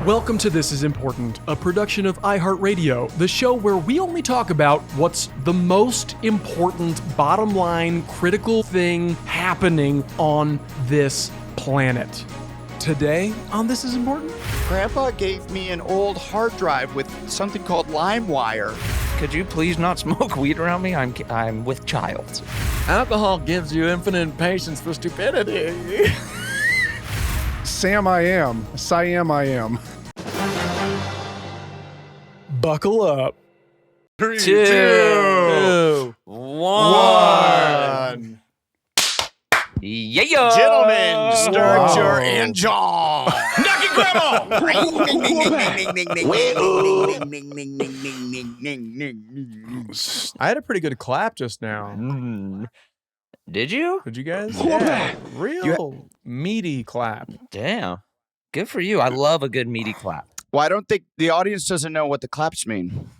Welcome to This Is Important, a production of iHeartRadio, the show where we only talk about what's the most important, bottom line, critical thing happening on this planet. Today on This Is Important, Grandpa gave me an old hard drive with something called LimeWire. Could you please not smoke weed around me? I'm with child. Alcohol gives you infinite patience for stupidity. Siam I am. buckle up. 3, 2, 1. Yeah. Gentlemen, start your engine. Knocking grandma! I had a pretty good clap just now. Did you? Did you guys? Yeah, real meaty clap. Damn. Good for you. I love a good meaty clap. Well, I don't think the audience doesn't know what the claps mean.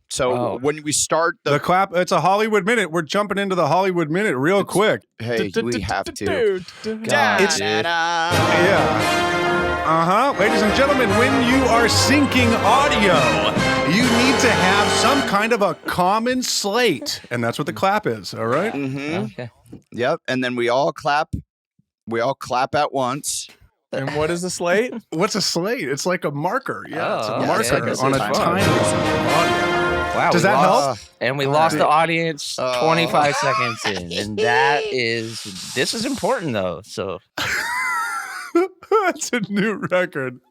So when we start the clap, it's a Hollywood Minute. We're jumping into the Hollywood Minute real quick. Hey, we have to. It's Ladies and gentlemen, when you are syncing audio, you need to have some kind of a common slate. And that's what the clap is, all right? Mm-hmm. Okay. Yep. And then we all clap. We all clap at once. And what is a slate? What's a slate? It's like a marker. Yeah, it's a marker okay. on a timeline. Wow, Does that help? And we lost the audience 25 seconds in. And this is important though. So that's a new record.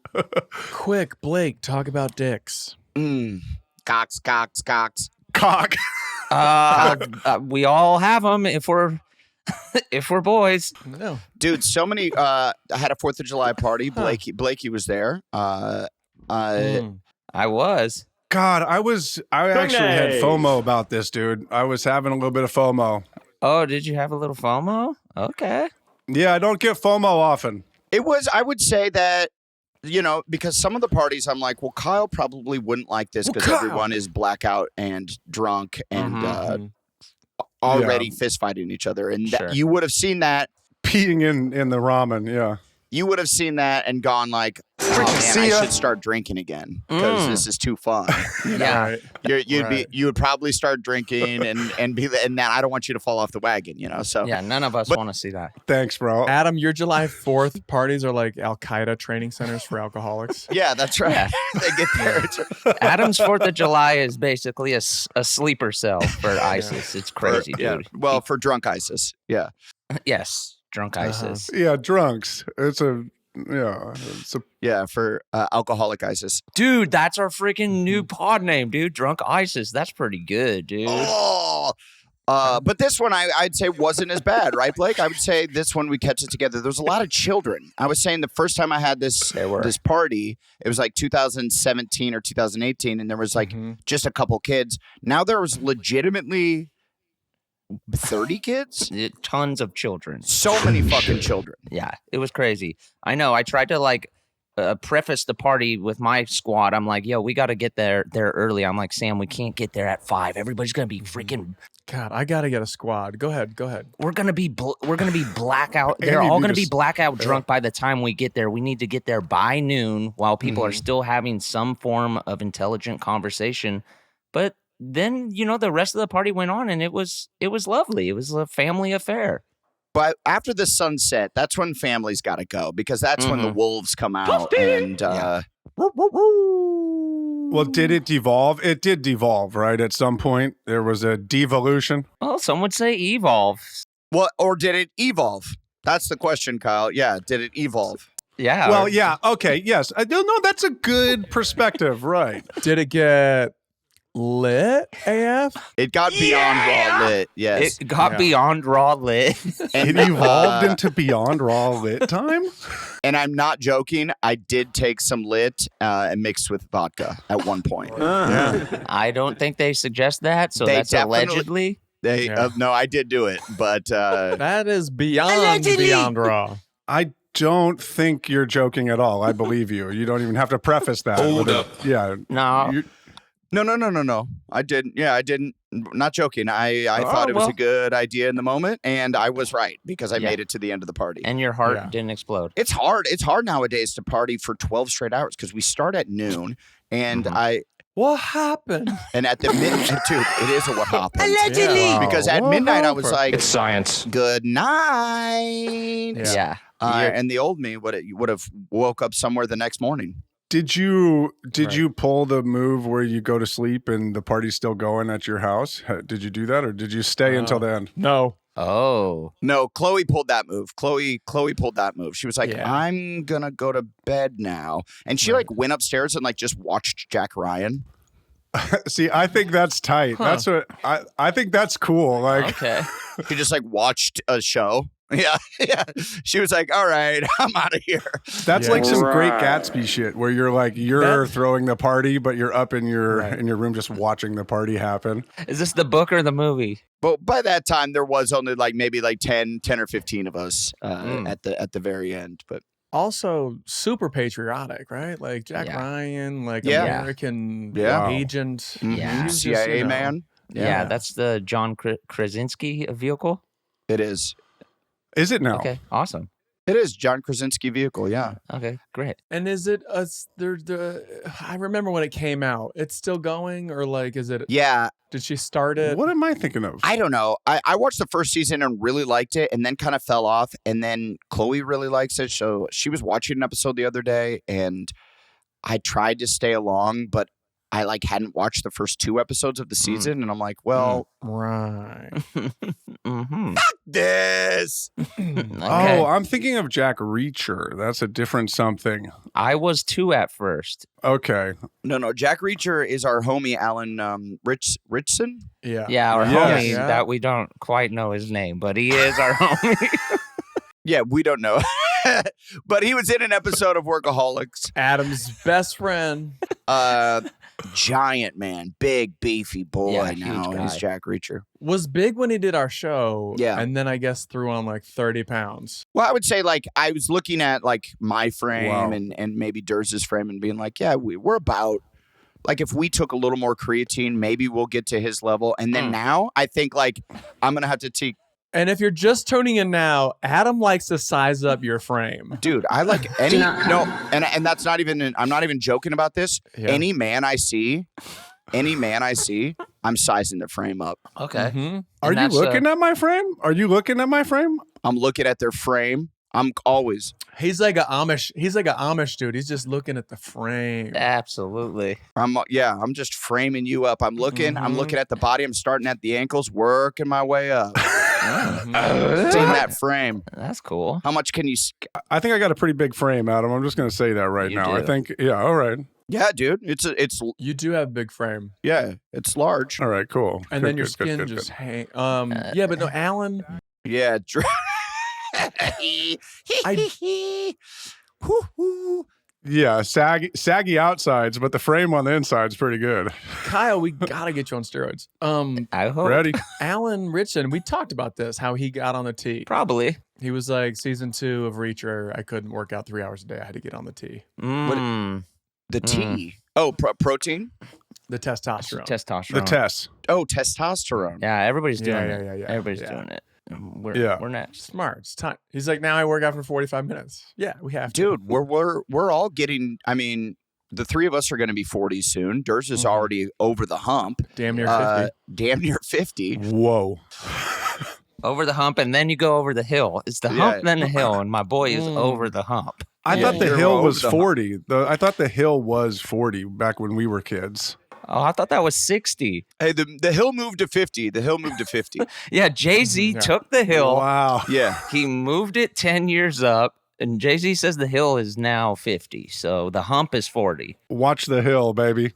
Quick, Blake, talk about dicks. Cox. Cock. We all have them if we're boys. No. Dude, so many. I had a 4th of July party. Blakey was there. I was. God, I actually had FOMO about this, dude. I was having a little bit of FOMO. Oh, did you have a little FOMO? Okay. Yeah, I don't get FOMO often. It was, I would say that, because some of the parties I'm like, well, Kyle probably wouldn't like this because everyone is blackout and drunk and already fist fighting each other. And you would have seen that. Peeing in the ramen, yeah. You would have seen that and gone like, oh man, I should start drinking again because this is too fun. Yeah. You would probably start drinking and then I don't want you to fall off the wagon, So yeah, none of us want to see that. Thanks, bro. Adam, your July 4th parties are like Al-Qaeda training centers for alcoholics. Yeah, that's right. They get there. Adam's 4th of July is basically a sleeper cell for ISIS. It's crazy, dude. Yeah. Well, for drunk ISIS. Yeah. Yes. Drunk ISIS. Yeah, drunks. For alcoholic ISIS. Dude, that's our freaking new pod name, dude. Drunk ISIS. That's pretty good, dude. But this one I'd say wasn't as bad, right, Blake? I would say this one we catch it together. There's a lot of children. I was saying the first time I had this party, it was like 2017 or 2018, and there was like just a couple kids. Now there was legitimately 30 kids? Tons of children. So many fucking children. Yeah, it was crazy. I know. I tried to preface the party with my squad. I'm like, yo, we got to get there early. I'm like, Sam, we can't get there at 5. Everybody's going to be freaking... God, I got to get a squad. Go ahead. We're going to be blackout. They're all going to be blackout drunk by the time we get there. We need to get there by noon while people are still having some form of intelligent conversation. But then, the rest of the party went on and it was lovely. It was a family affair. But after the sunset, that's when families got to go because that's when the wolves come out. And well, did it devolve? It did devolve, right? At some point, there was a devolution. Well, some would say evolve. Well, or did it evolve? That's the question, Kyle. Yeah, did it evolve? Yeah. Well, yeah. Okay. Yes. No, that's a good perspective, right? Did it get lit AF? It got beyond raw lit, yes. It got beyond raw lit. And it evolved into beyond raw lit time? And I'm not joking. I did take some lit and mixed with vodka at one point. I don't think they suggest that, so that's allegedly. No, I did do it, but... that is beyond raw. I don't think you're joking at all. I believe you. You don't even have to preface that. Hold up. Yeah. No. No. I didn't. Yeah, I didn't. Not joking. I thought it was a good idea in the moment, and I was right because I made it to the end of the party. And your heart didn't explode. It's hard. It's hard nowadays to party for 12 straight hours because we start at noon, and What happened? and at the midnight, dude, it is a what happened. Allegedly. Yeah. Because at midnight I was like, It's science. good night. Yeah. And the old me would have woke up somewhere the next morning. Did you pull the move where you go to sleep and the party's still going at your house? Did you do that, or did you stay until the end? No. Oh. No, Chloe pulled that move. Chloe pulled that move. She was like, I'm gonna go to bed now. And she like went upstairs and like just watched Jack Ryan. See, I think that's tight. That's what I think that's cool. Like, Okay. She just like watched a show. Yeah. She was like, all right, I'm out of here. that's like some great Gatsby shit where you're like throwing the party, but you're up in your room just watching the party happen. Is this the book or the movie? But by that time there was only like maybe like 10 or 15 of us at the very end. But Also super patriotic, right? Like Jack Ryan, like American agent. Yeah. He's just, CIA you know, man. Yeah, that's the John Krasinski vehicle. It is. Is it now? Okay, awesome. It is John Krasinski vehicle. Yeah. Okay, great. And is it I remember when it came out. It's still going, or like is it? Yeah. Did she start it? What am I thinking of? I don't know. I watched the first season and really liked it, and then kind of fell off. And then Chloe really likes it, so she was watching an episode the other day, and I tried to stay along, but I like hadn't watched the first 2 episodes of the season, and I'm like, well, Right. fuck this. Okay. Oh, I'm thinking of Jack Reacher. That's a different something. I was 2 at first. Okay. No. Jack Reacher is our homie Alan Richson. Yeah. Yeah, our Yes. homie Yeah. that we don't quite know his name, but he is our homie. Yeah, we don't know. But he was in an episode of Workaholics. Adam's best friend. Giant man, big beefy boy. Yeah, huge now guy. he's Jack Reacher. Was big when he did our show. Yeah. And then I guess threw on like 30 pounds. Well, I would say like I was looking at like my frame Wow. and maybe Durz's frame and being like, yeah, we're about like if we took a little more creatine, maybe we'll get to his level. And then now I think like I'm gonna have to take. And if you're just tuning in now, Adam likes to size up your frame. Dude, I like any and that's not even I'm not even joking about this. Yeah. Any man I see, I'm sizing the frame up. Okay. Mm-hmm. Are you looking at my frame? Are you looking at my frame? I'm looking at their frame. I'm always. He's like a Amish dude. He's just looking at the frame. Absolutely. I'm just framing you up. I'm looking at the body. I'm starting at the ankles, working my way up. Seeing that frame. That's cool. How much can you? I think I got a pretty big frame, Adam. I'm just going to say that right You now. do. I think, all right. Yeah, dude. It's You do have a big frame. it's large. All right, cool. And Good, then your good, good, skin good, just good. hang. Yeah, but no, Alan. Yeah. Yeah, saggy outsides, but the frame on the inside's pretty good. Kyle, we gotta get you on steroids. I hope. Ready? Alan Richson, we talked about this, how he got on the T. Probably. He was like season 2 of Reacher. I couldn't work out 3 hours a day. I had to get on the T. The T. Oh, protein. The testosterone. Testosterone. The test. Oh, testosterone. Yeah, everybody's doing it. Yeah. Everybody's Yeah. doing it. We're next. Smart. It's time. He's like, now I work out for 45 minutes. Yeah, we have to. Dude, we're all getting. I mean, the 3 of us are going to be 40 soon. Durs is already over the hump. Damn near 50. Damn near 50. Whoa. Over the hump, and then you go over the hill. It's the hump, then the hill, and my boy is over the hump. I thought the You're hill over was the hump. 40. I thought the hill was 40 back when we were kids. Oh, I thought that was 60. Hey, the hill moved to 50. The hill moved to 50. Yeah, Jay-Z took the hill. Wow. Yeah. He moved it 10 years up, and Jay-Z says the hill is now 50. So the hump is 40. Watch the hill, baby.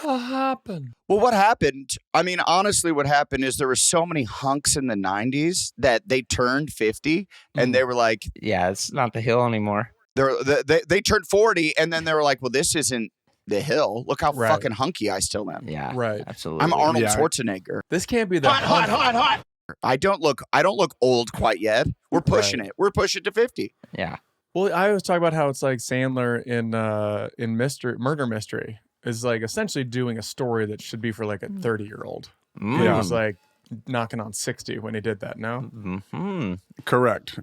What happened? Well, what happened? I mean, honestly, what happened is there were so many hunks in the 90s that they turned 50 and they were like, Yeah, it's not the hill anymore. they turned 40 and then they were like, well, this isn't the hill. Look how Right. fucking hunky I still am. Yeah, Right. absolutely. I'm Arnold Yeah. Schwarzenegger. This can't be the hot. I don't look old quite yet. We're pushing it. We're pushing to 50. Yeah. Well, I always talk about how it's like Sandler in Murder Mystery is like essentially doing a story that should be for like a 30-year-old. He was like knocking on 60 when he did that, no? Mm-hmm. Correct.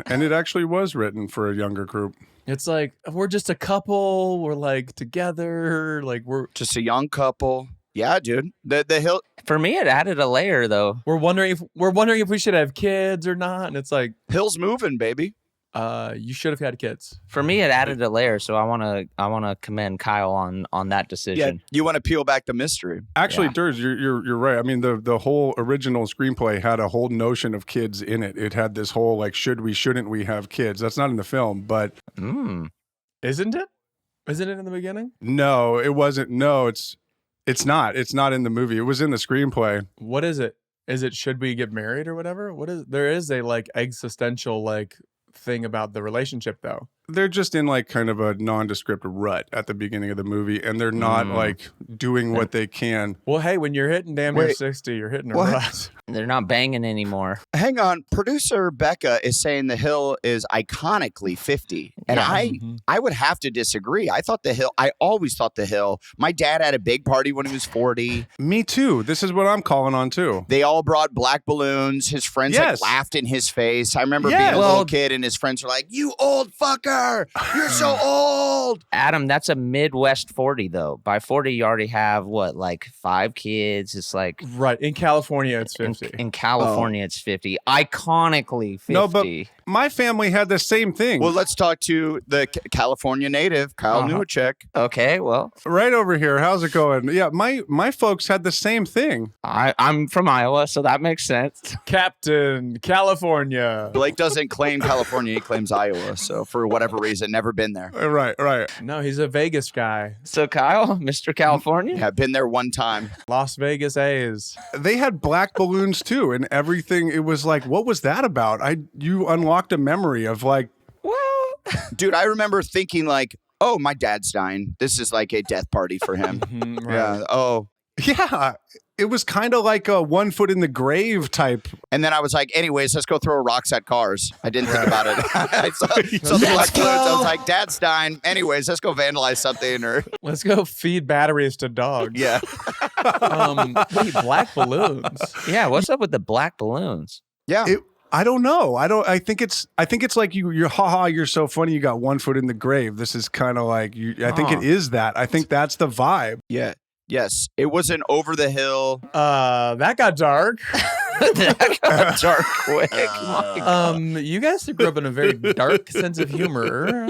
And it actually was written for a younger group. It's like, we're just a couple. We're like together. Like we're just a young couple. Yeah, dude. The hill. For me, it added a layer, though. We're wondering if we should have kids or not. And it's like, hill's moving, baby. You should have had kids. For me, it added a layer, so I wanna commend Kyle on that decision. Yeah, you want to peel back the mystery. Actually, Durs, you're right. I mean, the whole original screenplay had a whole notion of kids in it. It had this whole like, should we, shouldn't we have kids? That's not in the film, but Isn't it? Isn't it in the beginning? No, it wasn't. No, it's not. It's not in the movie. It was in the screenplay. What is it? Is it should we get married or whatever? What is there is a like existential like thing about the relationship though. They're just in like kind of a nondescript rut at the beginning of the movie, and they're not like doing what they can. Well, hey, when you're hitting damn near 60, you're hitting a rut. They're not banging anymore. Hang on, producer Becca is saying the hill is iconically 50, and I would have to disagree. I always thought the hill. My dad had a big party when he was 40. Me too. This is what I'm calling on too. They all brought black balloons. His friends like laughed in his face. I remember being a little kid, and his friends were like, "You old fucker, you're so old." Adam, that's a Midwest 40 though. By 40, you already have what, like 5 kids. It's like right in California, it's 50. In California, it's 50. Iconically 50. No, but my family had the same thing. Well, let's talk to the California native, Kyle Newacheck. Okay, well, right over here. How's it going? Yeah, my folks had the same thing. I'm from Iowa, so that makes sense. Captain California. Blake doesn't claim California; he claims Iowa. So for whatever reason, never been there. Right. No, he's a Vegas guy. So Kyle, Mr. California? Yeah, been there one time. Las Vegas A's. They had black balloons too, and everything. It was like, what was that about? You unlocked a memory of like, well, dude, I remember thinking like, oh, my dad's dying. This is like a death party for him. Right. Yeah. Oh. Yeah. It was kind of like a 1 foot in the grave type. And then I was like, anyways, let's go throw rocks at cars. I didn't think about it. I saw the black balloons. I was like, dad's dying. Anyways, let's go vandalize something. Or let's go feed batteries to dogs. Yeah. Wait, black balloons. Yeah, what's up with the black balloons? Yeah. I don't know. I think it's like you're haha, you're so funny. You got 1 foot in the grave. This is kind of like I think it is that. I think that's the vibe. Yeah. Yes. It wasn't over the hill. That got dark. That got dark quick. You guys grew up in a very dark sense of humor.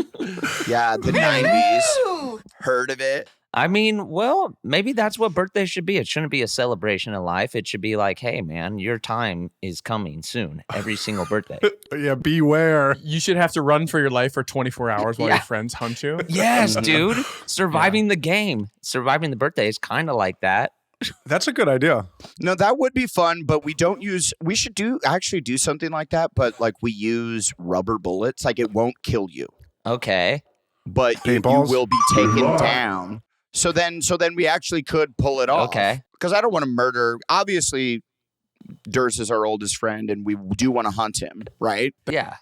Yeah, the 90s. Heard of it? I mean, well, maybe that's what birthday should be. It shouldn't be a celebration of life. It should be like, hey, man, your time is coming soon. Every single birthday. Yeah, beware. You should have to run for your life for 24 hours while your friends hunt you. Yes, dude. Surviving the game. Surviving the birthday is kind of like that. That's a good idea. No, that would be fun, but we should actually do something like that, but like we use rubber bullets. Like it won't kill you. Okay. But you will be taken down. So then we actually could pull it off. Okay. Because I don't want to murder. Obviously, Durs is our oldest friend, and we do want to hunt him, right? Yeah.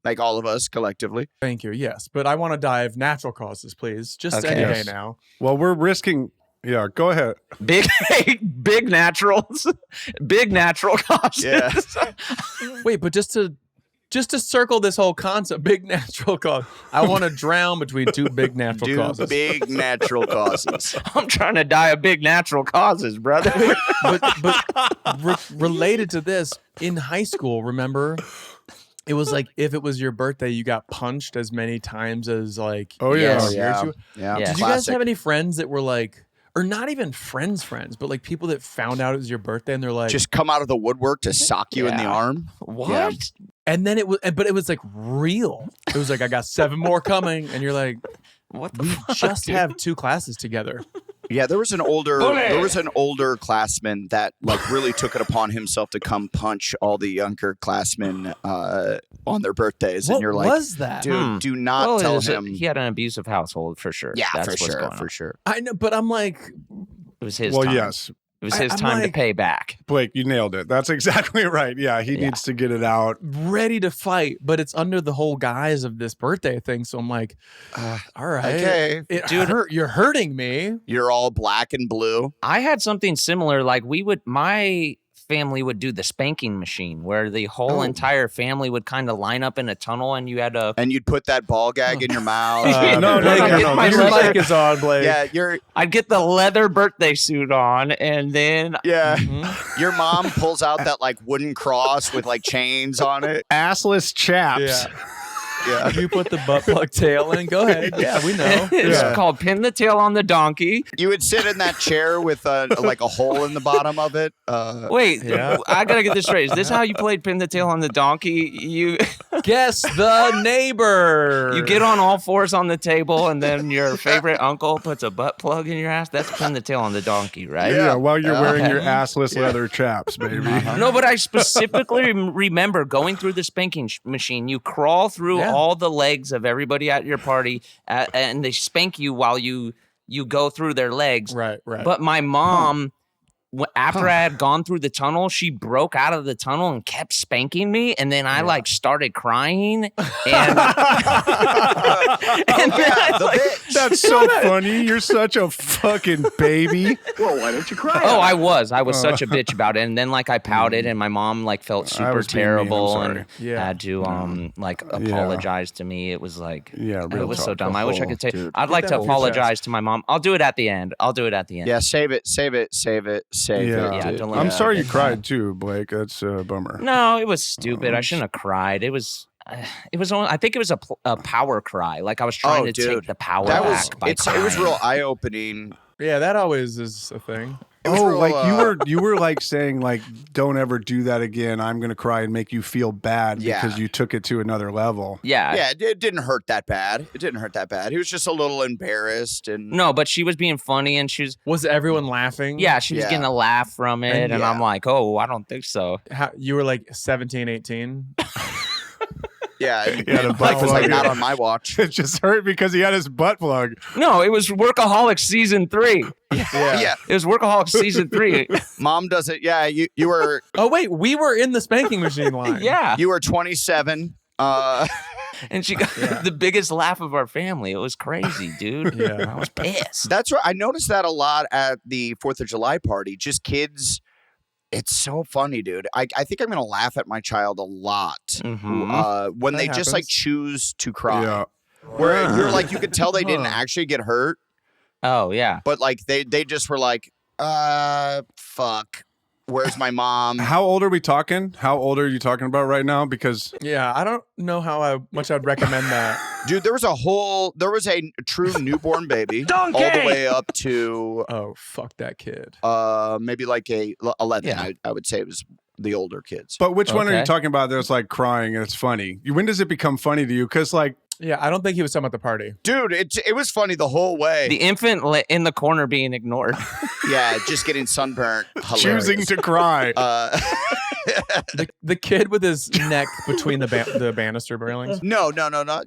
Like all of us collectively. Thank you. Yes, but I want to die of natural causes, please. Just any day now. Well, we're risking. Yeah, go ahead. Big naturals. Big natural causes. Yeah. Wait, but just to circle this whole concept, big natural cause. I want to drown between two big natural causes. Big natural causes. I'm trying to die of big natural causes, brother. but related to this, in high school, remember, it was like if it was your birthday, you got punched as many times as like. Oh yeah, yeah. Did you guys have any friends that were like? Or not even friends, but like people that found out it was your birthday and they're like, just come out of the woodwork to sock you in the arm. What? Yeah. And then it was like real. It was like, I got 7 more coming. And you're like, what the we fuck, just dude? have 2 classes together. Yeah, there was an older classman that like really took it upon himself to come punch all the younger classmen on their birthdays. What and you're like, was that? Dude, do not tell him. He had an abusive household for sure. Yeah, That's for what's going on. sure. I know, but I'm like, It was his Well, time. yes. It It was his time to pay back. Blake, you nailed it. That's exactly right. Yeah, he needs to get it out. Ready to fight, but it's under the whole guise of this birthday thing. So I'm like, all right. Okay. Dude, you're hurting me. You're all black and blue. I had something similar. Like my family would do the spanking machine where the whole entire family would kind of line up in a tunnel and you had to... And you'd put that ball gag in your mouth. No. Your mic is on, Blake. Yeah, I'd get the leather birthday suit on and then... Yeah. Your mom pulls out that like wooden cross with like chains on it. Assless chaps. Yeah. You put the butt plug tail in. Go ahead. Yeah, we know. It's called pin the tail on the donkey. You would sit in that chair with like a hole in the bottom of it. Wait, I gotta get this straight. Is this how you played pin the tail on the donkey? You guess the neighbor. You get on all fours on the table, and then your favorite uncle puts a butt plug in your ass. That's pin the tail on the donkey, right? Yeah, while you're wearing your assless leather chaps, baby. No, but I specifically remember going through the spanking machine. You crawl through all the legs of everybody at your party, and they spank you while you go through their legs. Right. But my mom, after I had gone through the tunnel, she broke out of the tunnel and kept spanking me, and then I like started crying. And, that's so funny. You're such a fucking baby. Well, why don't you cry? Oh, I was such a bitch about it, and then like I pouted, and my mom like felt super terrible and had to apologize to me. It was like it was so dumb. I wish I could say I'd like to apologize to my mom. I'll do it at the end. Yeah, save it. I'm sorry you cried too, Blake. That's a bummer. No, it was stupid. I shouldn't have cried. It was only, I think it was a power cry. Like I was trying to take the power back by crying. It was real eye-opening. Yeah, that always is a thing. You were like saying like, don't ever do that again. I'm gonna cry and make you feel bad because you took it to another level. Yeah, it didn't hurt that bad. He was just a little embarrassed and no, but she was being funny and was everyone laughing? Yeah, she was getting a laugh from it, and I'm like, oh, I don't think so. You were like 17, 18. Yeah, Blake was like, not on my watch. It just hurt because he had his butt plug. No, it was Workaholics season 3. Yeah. It was Workaholics season 3. Mom does it. Yeah, you were. Oh wait, we were in the spanking machine line. Yeah, you were 27. And she got the biggest laugh of our family. It was crazy, dude. I was pissed. That's right. I noticed that a lot at the 4th of July party. Just kids. It's so funny, dude. I think I'm going to laugh at my child a lot when they just like choose to cry. Yeah. Where you're like, you could tell they didn't actually get hurt. Oh, yeah. But like they just were like, fuck. Where's my mom? How old are we talking? How old are you talking about right now? Because I don't know how much I'd recommend that. Dude, there was a true newborn baby all the way up to fuck that kid. Maybe like a 11. Yeah. I would say it was the older kids. But which one are you talking about that's like crying and it's funny? When does it become funny to you? Because like I don't think he was talking about the party. Dude, it was funny the whole way. The infant in the corner being ignored. Yeah, just getting sunburnt. Hilarious. Choosing to cry. The kid with his neck between the banister railings. No.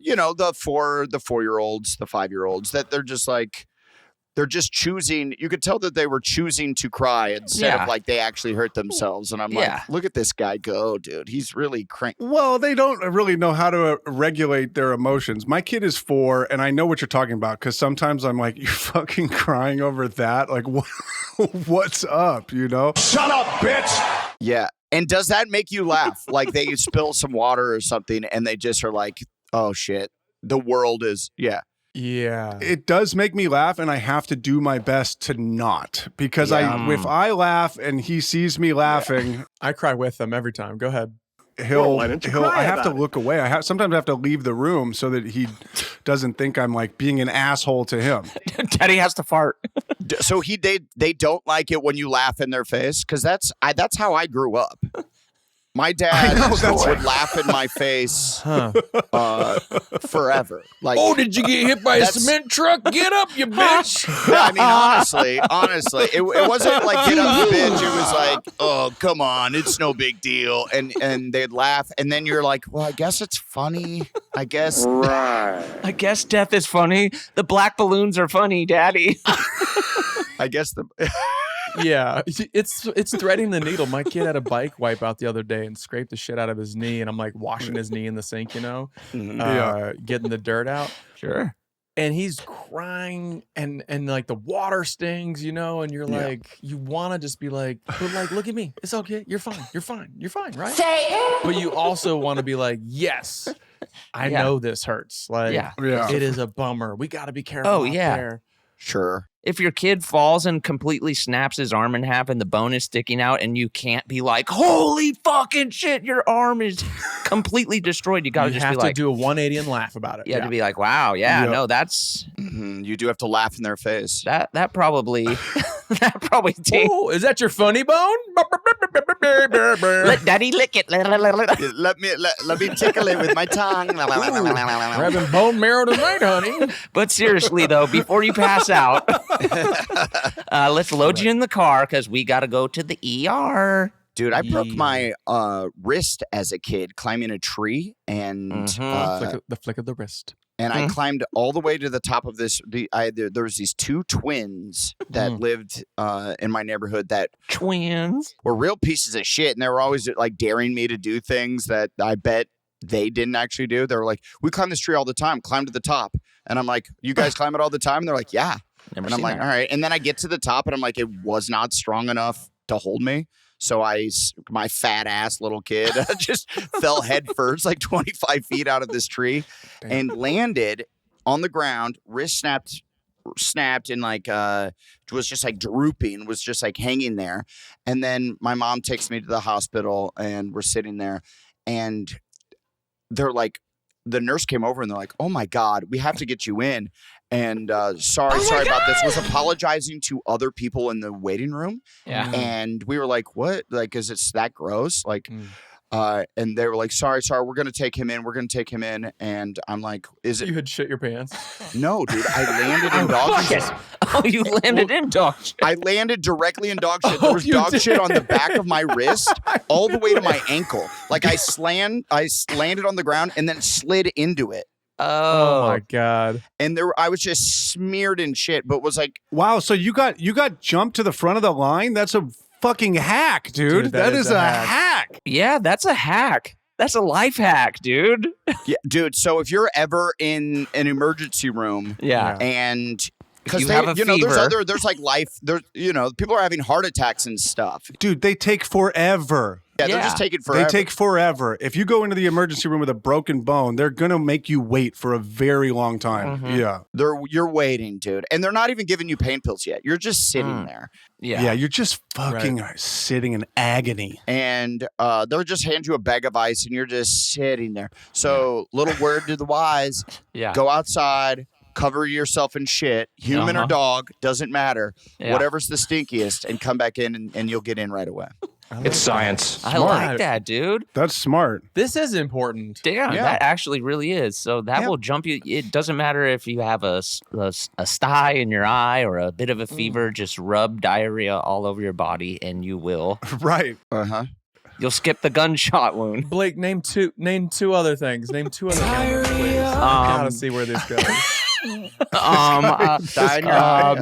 You know, the 4-year-olds, the 5-year-olds, that they're just like, they're just choosing. You could tell that they were choosing to cry instead of like they actually hurt themselves. And I'm like, look at this guy go, dude. He's really cranky. Well, they don't really know how to regulate their emotions. My kid is 4, and I know what you're talking about because sometimes I'm like, you're fucking crying over that? Like, what's up, you know? Shut up, bitch! Yeah. And does that make you laugh? Like they spill some water or something and they just are like, oh, shit. The world is, Yeah. It does make me laugh, and I have to do my best to not. Because if I laugh and he sees me laughing... I cry with him every time. Go ahead. I have to look away. Sometimes I have to leave the room so that he doesn't think I'm like being an asshole to him. Daddy has to fart. So they don't like it when you laugh in their face? Because that's how I grew up. My dad would laugh in my face forever. Like, oh, did you get hit by a cement truck? Get up, you bitch! I mean, honestly, it wasn't like get up, you bitch. It was like, oh, come on, it's no big deal, and they'd laugh, and then you're like, well, I guess it's funny. I guess. Right. I guess death is funny. The black balloons are funny, Daddy. I guess Yeah, it's threading the needle. My kid had a bike wipe out the other day and scraped the shit out of his knee, and I'm like washing his knee in the sink, getting the dirt out. Sure. And he's crying, and like the water stings, and you're like, you want to just be like, but like, look at me, it's okay, you're fine, right? But you also want to be like, yes, I know this hurts. Like, it is a bummer. We got to be careful. Oh, out yeah. there. Sure. If your kid falls and completely snaps his arm in half and the bone is sticking out and you can't be like, holy fucking shit, your arm is completely destroyed. You got to just be like. You have to do a 180 and laugh about it. You have to be like, wow, no, that's. Mm-hmm. You do have to laugh in their face. That probably. That probably takes. Oh, is that your funny bone? Let daddy lick it. Let me tickle it with my tongue. We're having bone marrow tonight, honey. But seriously, though, before you pass out, let's load you in the car because we got to go to the ER. Dude, I broke my wrist as a kid climbing a tree, and the flick of the wrist. And I climbed all the way to the top of this. There was these two twins that lived in my neighborhood that were real pieces of shit, and they were always like daring me to do things that I bet they didn't actually do. They were like, "We climb this tree all the time. Climb to the top." And I'm like, "You guys climb it all the time?" And they're like, "Yeah." And I'm like, "All right." And then I get to the top, and I'm like, "It was not strong enough to hold me." So my fat ass little kid just fell head first, like 25 feet out of this tree, and landed on the ground. Wrist snapped, and like was just like drooping, was just like hanging there. And then my mom takes me to the hospital, and we're sitting there, and they're like, the nurse came over, and they're like, "Oh my God, we have to get you in." And sorry about this, was apologizing to other people in the waiting room. Yeah. And we were like, what? Like, is it that gross? Like, and they were like, sorry, we're going to take him in. And I'm like, is it? You had shit your pants? No, dude, I landed in dog shit. Oh, you landed in dog shit. I landed directly in dog shit. There was dog shit on the back of my wrist all the way to my ankle. Like I landed on the ground and then slid into it. Oh my God. And I was just smeared in shit, but was like, wow. So you got jumped to the front of the line? That's a fucking hack, dude. That is a hack. Yeah, that's a hack. That's a life hack, dude. Yeah, dude. So if you're ever in an emergency room, and because there's like life, people are having heart attacks and stuff. Dude, they take forever. Yeah, they're just taking forever. They take forever. If you go into the emergency room with a broken bone, they're going to make you wait for a very long time. Mm-hmm. Yeah. You're waiting, dude. And they're not even giving you pain pills yet. You're just sitting there. Yeah, you're just fucking sitting in agony. And they'll just hand you a bag of ice, and you're just sitting there. So, little word to the wise, go outside, cover yourself in shit, human or dog, doesn't matter. Whatever's the stinkiest, and come back in, and you'll get in right away. It's science. I like that, dude. That's smart. This is important. Damn, that actually really is. So that will jump you. It doesn't matter if you have a sty in your eye or a bit of a fever. Just rub diarrhea all over your body, and you will. Right. You'll skip the gunshot wound. Blake, name two other things. Name two other things, please. I gotta see where this goes.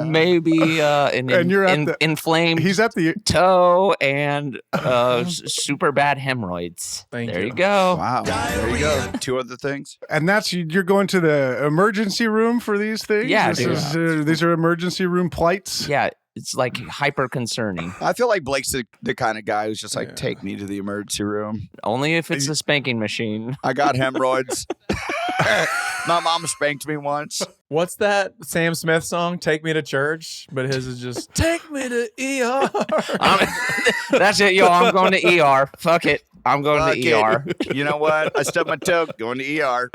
Maybe an inflamed he's at the toe and super bad hemorrhoids. There you go. Wow. There you go. Two other things. And you're going to the emergency room for these things? Yeah, these are emergency room plights? Yeah. It's like hyper concerning. I feel like Blake's the kind of guy who's just like, take me to the emergency room. Only if it's a spanking machine. I got hemorrhoids. My mom spanked me once. What's that Sam Smith song? Take Me to Church? But his is just, take me to ER. That's it, yo. I'm going to ER. Fuck it. I'm going to ER. You know what? I stubbed my toe. Going to ER.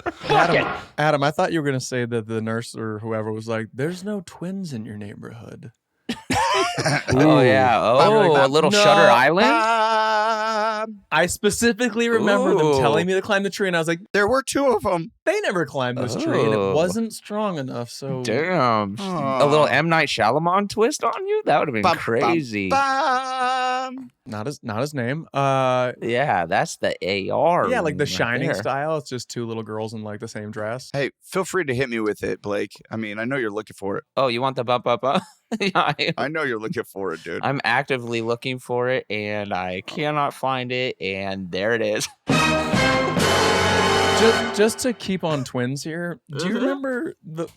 Adam, I thought you were going to say that the nurse or whoever was like, there's no twins in your neighborhood. Oh, yeah. Oh, a little Shutter Island? I specifically remember them telling me to climb the tree, and I was like, there were two of them. They never climbed this tree, and it wasn't strong enough, so... Damn. A little M. Night Shyamalan twist on you? That would have been crazy. Yeah, Not his name. Yeah, that's the AR. Yeah, like the right Shining there. style. It's just two little girls in like the same dress. Hey, feel free to hit me with it, Blake. I mean, I know you're looking for it. Oh, you want the ba? Yeah, I know you're looking for it, dude. I'm actively looking for it, and I cannot find it, and there it is. Just to keep on twins here. Do you remember the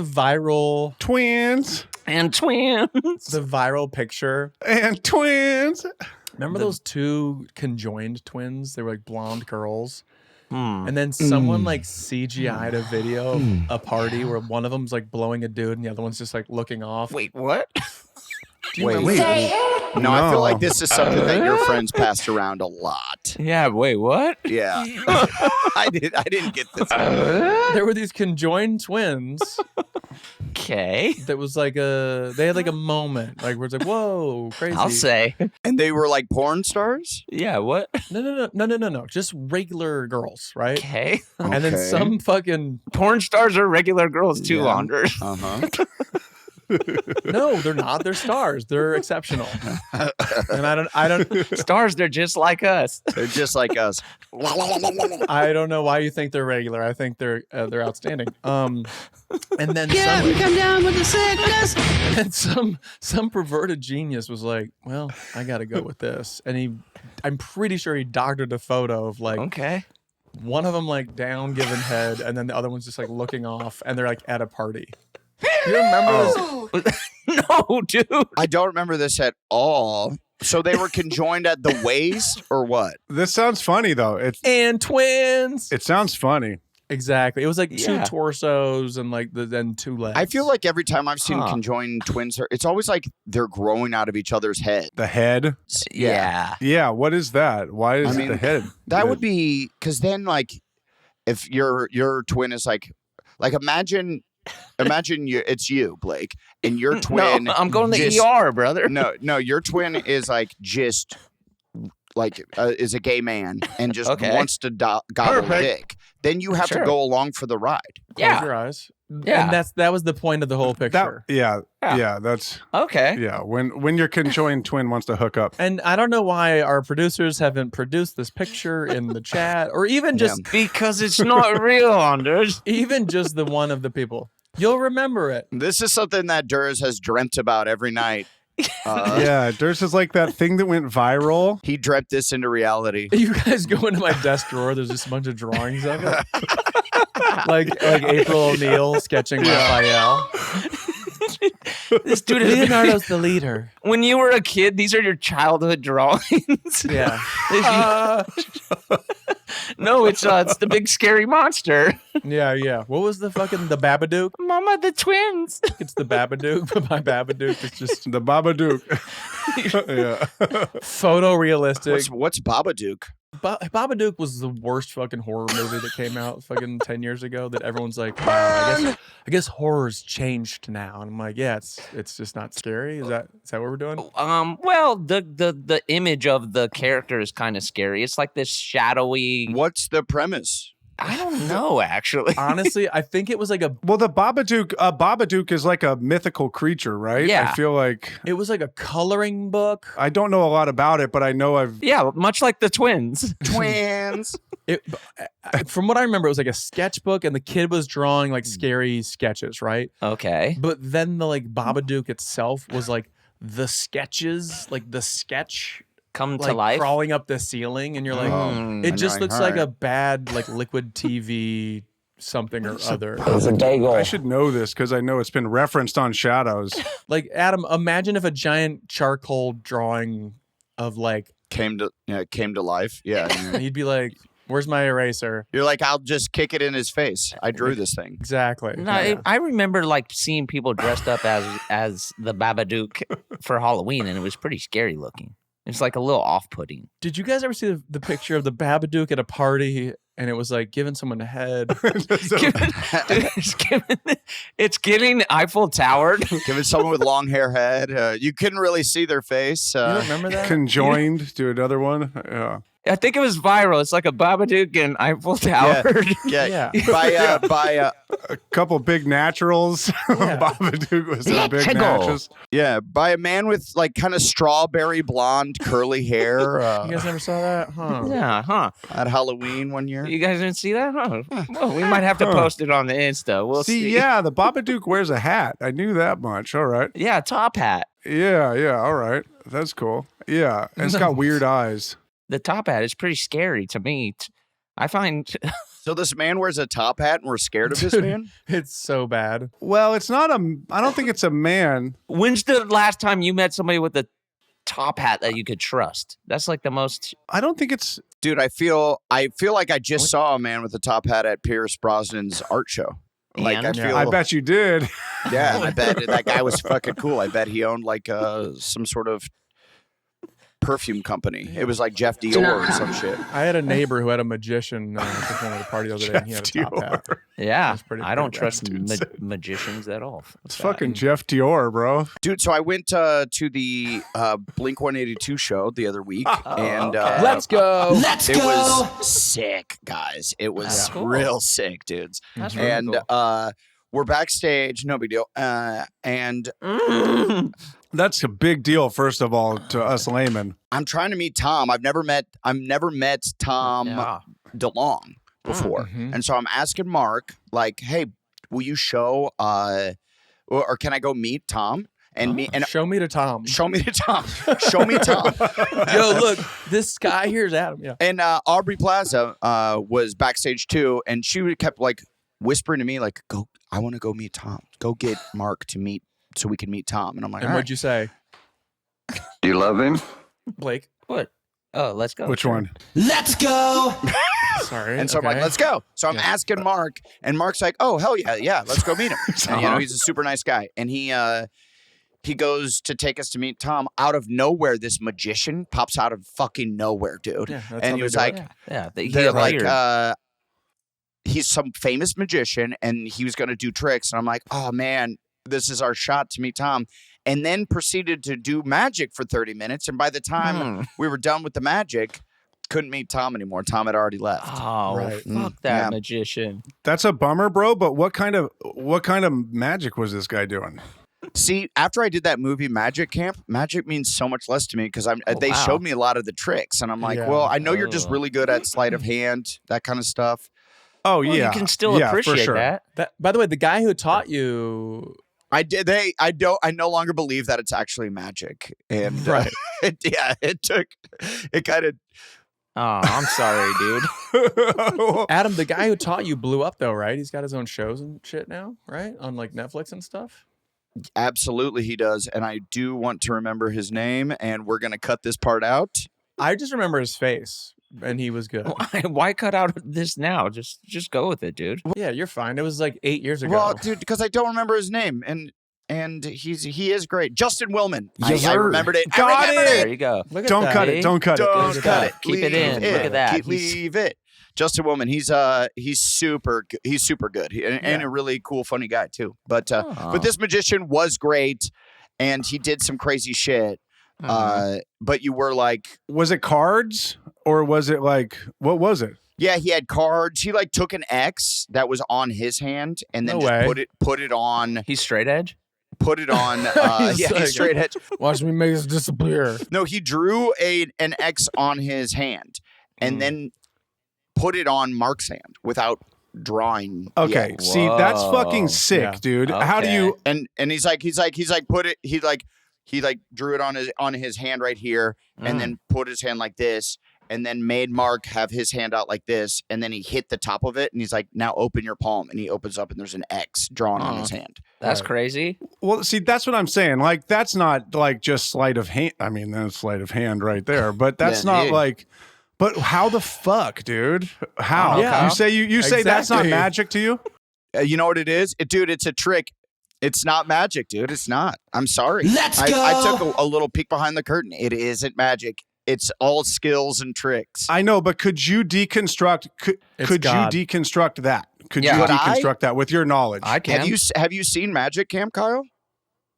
viral Twins And twins. the viral picture? and twins. Remember those two conjoined twins? They were like blonde girls. Hmm. And then someone like CGI'd a video of a party where one of them's like blowing a dude and the other one's just like looking off. Wait, what? Do you Wait, remember this? No, I feel No. like this is something that your friends passed around a lot. Yeah, wait, what? Yeah. I didn't get this. There were these conjoined twins Okay. that was like they had like a moment like where it's like, whoa, crazy. I'll say. And they were like porn stars? Yeah, what? No. Just regular girls, right? Okay. And then Okay. some fucking Porn stars are regular girls too, Yeah. Anders. Uh-huh. no, they're not. They're stars. They're exceptional. And I don't Stars, they're just like us. They're just like us. I don't know why you think they're regular. I think they're outstanding. And then Come down with the sickness. and some perverted genius was like, well, I got to go with this. And I'm pretty sure he doctored a photo of like Okay. one of them like down giving head, and then the other one's just like looking off, and they're like at a party. You remember this? No, dude. I don't remember this at all. So they were conjoined at the waist or what? This sounds funny though. And twins. It sounds funny. Exactly. It was like two Yeah. torsos and like then two legs. I feel like every time I've seen Huh. conjoined twins, it's always like they're growing out of each other's head. The head. Yeah. Yeah. What is that? Why is I it mean, the head? That would be because then like if your twin is like imagine it's you, Blake, and your twin. No, I'm going to just- ER, brother. No, your twin is like just like is a gay man and just Okay. wants to gobble dick. Then you have to Sure. go along for the ride. Close Yeah. your eyes. Yeah. And that was the point of the whole picture. Yeah. That's Okay. yeah. When your conjoined twin wants to hook up. And I don't know why our producers haven't produced this picture in the chat, or even just Because it's not real, Anders. even just the one of the people. You'll remember it. This is something that Durs has dreamt about every night. Yeah, Durst is like that thing that went viral. He dreamt this into reality. You guys go into my desk drawer. There's just a bunch of drawings of it, like April O'Neil sketching Raphael. This dude is Leonardo's the leader. When you were a kid, these are your childhood drawings. Yeah. No, it's the big scary monster. Yeah. What was the Babadude? Mama, the twins. It's the Babadude, but my Babadude is just The Babadude. Yeah. photorealistic. What's Babadude? Babadude was the worst fucking horror movie that came out fucking 10 years ago that everyone's like, wow, I guess horror's changed now. And I'm like, yeah, it's just not scary. Is that what we're doing? Well, the image of the character is kind of scary. It's like this shadowy. What's the premise? I don't know, actually. Honestly, I think it was like Well, the Babadude is like a mythical creature, right? Yeah. I feel like it was like a coloring book. I don't know a lot about it, but I know I've Yeah, much like the twins. Twins. From what I remember, it was like a sketchbook, and the kid was drawing like scary sketches, right? Okay. But then the like Babadude itself was like the sketches, like the sketch Come to like life. crawling up the ceiling, and you're like, it just looks like a bad like liquid TV something or other. I should know this because I know it's been referenced on Shadows. Like, Adam, imagine if a giant charcoal drawing of like Came to life. Yeah. and he'd be like, where's my eraser? You're like, I'll just kick it in his face. I drew this thing. Exactly. No, I remember like seeing people dressed up as the Babadude for Halloween, and it was pretty scary looking. It's like a little off-putting. Did you guys ever see the picture of the Babadude at a party, and it was like giving someone a head? It's giving Eiffel Tower. Giving someone with long hair head. You couldn't really see their face. You don't remember that? Conjoined to another one. Yeah. I think it was viral. It's like a Babadude and Eiffel Tower. Yeah. By A couple big naturals. Babadook was a big naturals. Yeah, by a man with like kind of strawberry blonde curly hair. You guys never saw that? Huh. Yeah, huh? At Halloween one year. You guys didn't see that? Huh? Well, we might have to post it on the Insta. We'll see. Yeah, the Babadook wears a hat. I knew that much. All right. Yeah, top hat. Yeah. All right. That's cool. Yeah. And it's got weird eyes. The top hat is pretty scary to me. I find So this man wears a top hat and we're scared of this man? It's so bad. Well, it's not I don't think it's a man. when's the last time you met somebody with a top hat that you could trust? That's like the most. I don't think it's. Dude, I feel like I just saw a man with a top hat at Pierce Brosnan's art show. Like I feel I bet you did. Yeah, I bet that guy was fucking cool. I bet he owned like some sort of perfume company. It was like Jeff Dior or some shit. I had a neighbor who had a magician perform at a party the other day, and he had a top hat. Yeah, pretty I don't bad, trust magicians at all. It's fucking Jeff Dior, bro. Dude, so I went to the Blink 182 show the other week, and Let's go. it was sick, guys. It was real sick, dudes. That's really And cool. we're backstage, no big deal. And That's a big deal, first of all, to us laymen. I'm trying to meet Tom. I've never met Tom DeLong before. And so I'm asking Mark, like, hey, will you show or can I go meet Tom? And show me to Tom. Show me to Tom. Show me Tom. Yo, look, this guy here's Adam. Yeah. And Aubrey Plaza was backstage too, and she kept like whispering to me, like, "Go, I want to go meet Tom. Go get Mark to meet, so we can meet Tom." And I'm like, And what'd you say, Do you love him? Blake? What? Oh, let's go. Which one? Let's go. Sorry. And so I'm like, let's go. So I'm asking Mark, and Mark's like, oh, hell yeah, let's go meet him. And, he's a super nice guy. And he goes to take us to meet Tom. Out of nowhere, this magician pops out of fucking nowhere, dude. Yeah, that's and how he was they do like, Yeah, they're like, he's some famous magician, and he was going to do tricks. And I'm like, oh, man, this is our shot to meet Tom. And then proceeded to do magic for 30 minutes. And by the time we were done with the magic, couldn't meet Tom anymore. Tom had already left. Oh, Right. fuck that magician. That's a bummer, bro. But what kind of magic was this guy doing? See, after I did that movie Magic Camp, magic means so much less to me because they showed me a lot of the tricks. And I'm like, well, I know you're just really good at sleight of hand, that kind of stuff. Oh, Well, yeah. you can still appreciate for sure. that. By the way, the guy who taught you. I no longer believe that it's actually magic. And it kind of. Oh, I'm sorry, dude. Adam, the guy who taught you blew up though, right? He's got his own shows and shit now, right? On like Netflix and stuff. Absolutely, he does. And I do want to remember his name, and we're going to cut this part out. I just remember his face, and he was good. Why cut out this now? Just go with it, dude. Yeah, you're fine. It was like 8 years ago. Well, dude, because I don't remember his name. And he is great. Justin Willman. I remembered it. Got it. There you go. Look at Don't that. cut it. Don't cut it. Don't cut it. Keep it in. Look at that. Leave it. Justin Willman. He's super good. And a really cool, funny guy too. But this magician was great, and he did some crazy shit. But you were like, Was it cards or was it like, what was it? yeah, he had cards. He like took an X that was on his hand and then No way. put it on. He's straight edge. Put it on. He's straight edge. Watch me make this disappear. No, he drew an X on his hand and then put it on Mark's hand without drawing. the Okay. X. See, that's fucking Whoa. sick, Yeah. dude. How do Okay. you? And he's like put it. He drew it on his hand right here and then put his hand like this and then made Mark have his hand out like this and then he hit the top of it and he's like, now open your palm, and he opens up and there's an X drawn on his hand. That's crazy. Well, see, that's what I'm saying. Like, that's not like just sleight of hand. I mean, that's sleight of hand right there. But that's Yeah, not dude. like. But how the fuck, dude? How? Yeah. You say you say that's not Exactly. magic to you? You know what it is? Dude, it's a trick. It's not magic, dude. It's not. I'm sorry. Let's I go. took a little peek behind the curtain. It isn't magic. It's all skills and tricks. I know, but could you deconstruct? It's Could you God. deconstruct that? Could Yeah. you Could I? deconstruct that with your knowledge? I can. Have you seen Magic Camp, Kyle?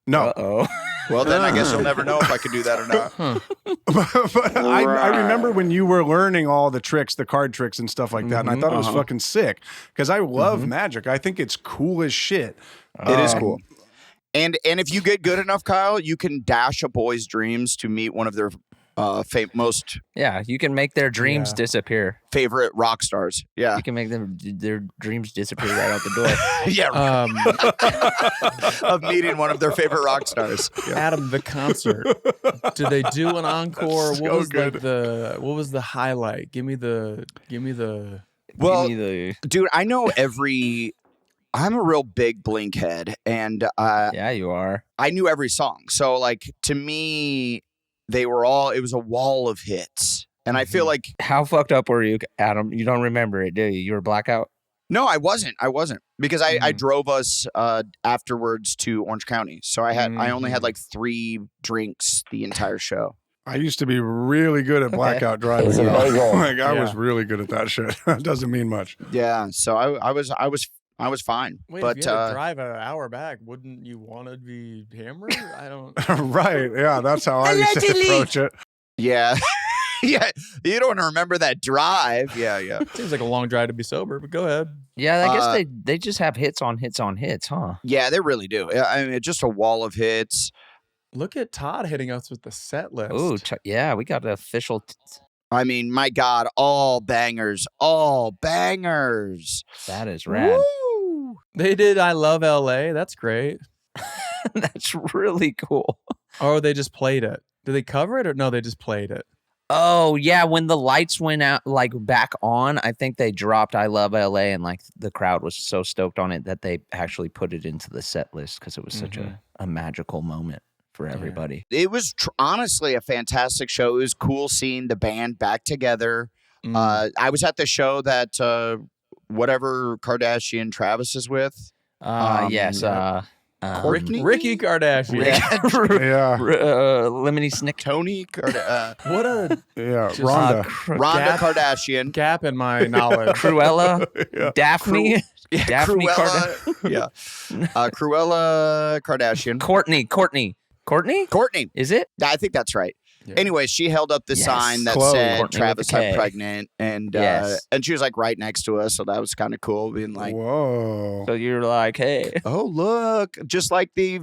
no. Uh-oh. Well, then I guess you'll never know if I could do that or not. But I remember when you were learning all the tricks, the card tricks and stuff like that, and I thought it was fucking sick because I love magic. I think it's cool as shit. It is cool. And if you get good enough, Kyle, you can dash a boy's dreams to meet one of their most you can make their dreams disappear. favorite rock stars. Yeah, You can make their dreams disappear right out the door. yeah, of meeting one of their favorite rock stars. Yeah. Adam, the concert. Did they do an encore? What was like what was the highlight? Give me the. Well, Give me dude, I know I'm a real big Blink head, and yeah, you are. I knew every song. So, like, to me, it was a wall of hits. And I feel like... How fucked up were you, Adam? You don't remember it, do you? You were blackout? No, I wasn't. Because I drove us afterwards to Orange County. So I only had like 3 drinks the entire show. I used to be really good at blackout driving. I was really good at that shit. That doesn't mean much. Yeah, so I was fine. Wait, but if you had to drive an hour back, wouldn't you want to be hammered? I don't. Right? Yeah, that's how I used to approach it. Yeah. Yeah, you don't remember that drive. Yeah. Seems like a long drive to be sober, but go ahead. Yeah, I guess they just have hits on hits on hits, huh? Yeah, they really do. I mean, it's just a wall of hits. Look at Todd hitting us with the set list. Ooh, yeah, we got an official. I mean, my God, all bangers. That is rad. Woo! They did I Love LA. That's great. That's really cool. Or they just played it. Did they cover it or no? They just played it. Oh, yeah. When the lights went out, like back on, I think they dropped I Love LA and like the crowd was so stoked on it that they actually put it into the set list because it was such a magical moment for everybody. It was honestly a fantastic show. It was cool seeing the band back together. I was at the show that whatever Kardashian Travis is with. Yes. Ricky Kardashian. Yeah. Lemony Snick. Tony What a Rhonda. Rhonda Kardashian. gap in my knowledge. Cruella. Daphne. Daphne Cruella. Yeah. Cruella Kardashian. Courtney? Is it? I think that's right. Yeah. Anyway, she held up the sign that Chloe. said Courtney Travis with a K. I'm pregnant, and she was like right next to us, so that was kind of cool. Being like, whoa. So you're like, hey. oh look, just like the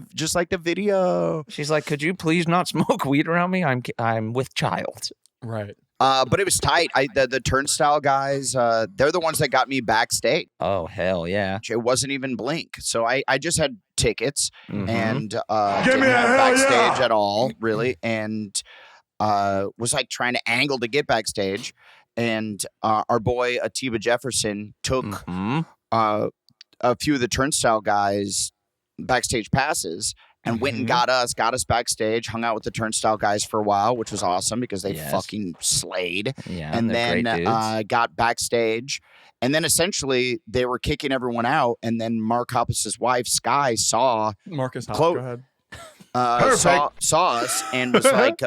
video. She's like, could you please not smoke weed around me? I'm with child. Right. But it was tight. The Turnstile guys, they're the ones that got me backstage. Oh hell yeah. It wasn't even Blink, so I just had tickets and Give didn't me a have hell backstage yeah! at all, really, and was like trying to angle to get backstage. And our boy Atiba Jefferson took a few of the Turnstile guys backstage passes and went and got us backstage, hung out with the Turnstile guys for a while, which was awesome because they fucking slayed. Yeah, And they're then great dudes. got backstage. And then essentially they were kicking everyone out. And then Mark Hoppus's wife, Sky, saw Marcus Hopp, Chloe- go ahead. saw us and was like,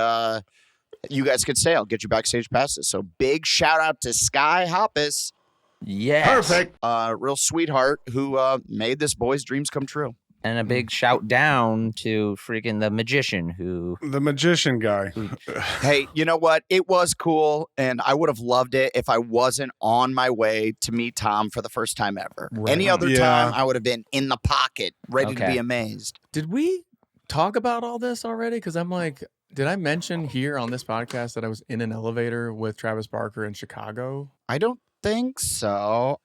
you guys could stay. I'll get you backstage passes. So big shout out to Sky Hoppus. Yes. Real sweetheart who made this boy's dreams come true. And a big shout down to freaking the magician The magician guy. Hey, you know what? It was cool, and I would have loved it if I wasn't on my way to meet Tom for the first time ever. Right. Any other Yeah. time, I would have been in the pocket, ready to Okay. be amazed. Did we talk about all this already? Because I'm like, did I mention here on this podcast that I was in an elevator with Travis Barker in Chicago? I don't think so.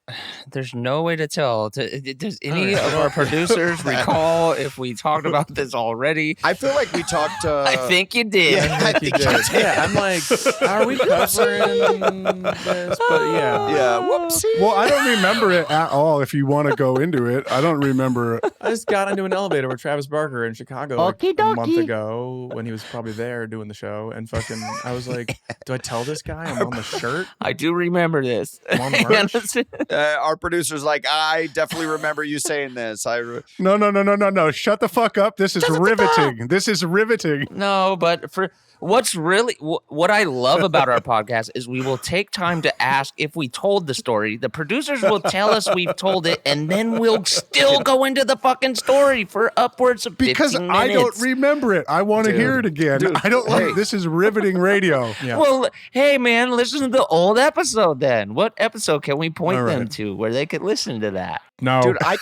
There's no way to tell. Does any of our producers recall if we talked about this already? I feel like we talked. I think you did. Yeah, I think you did. Yeah, I'm like, are we covering this? But yeah. Yeah, whoopsie. Well, I don't remember it at all. If you want to go into it, I don't remember. I just got into an elevator with Travis Barker in Chicago like a month ago when he was probably there doing the show. And fucking, I was like, do I tell this guy I'm on the shirt? I do remember this. Want merch? Our producer's like, I definitely remember you saying this. No. Shut the fuck up. This is riveting. This is riveting. No, but for what's really what I love about our podcast is we will take time to ask if we told the story. The producers will tell us we've told it, and then we'll still go into the fucking story for upwards of 15 because minutes. I don't remember it. I want to hear it again. Dude, I don't like this is riveting radio. Yeah. Well, hey man, listen to the old episode then. What episode can we point All right. them to where they could listen to that? No. Dude, I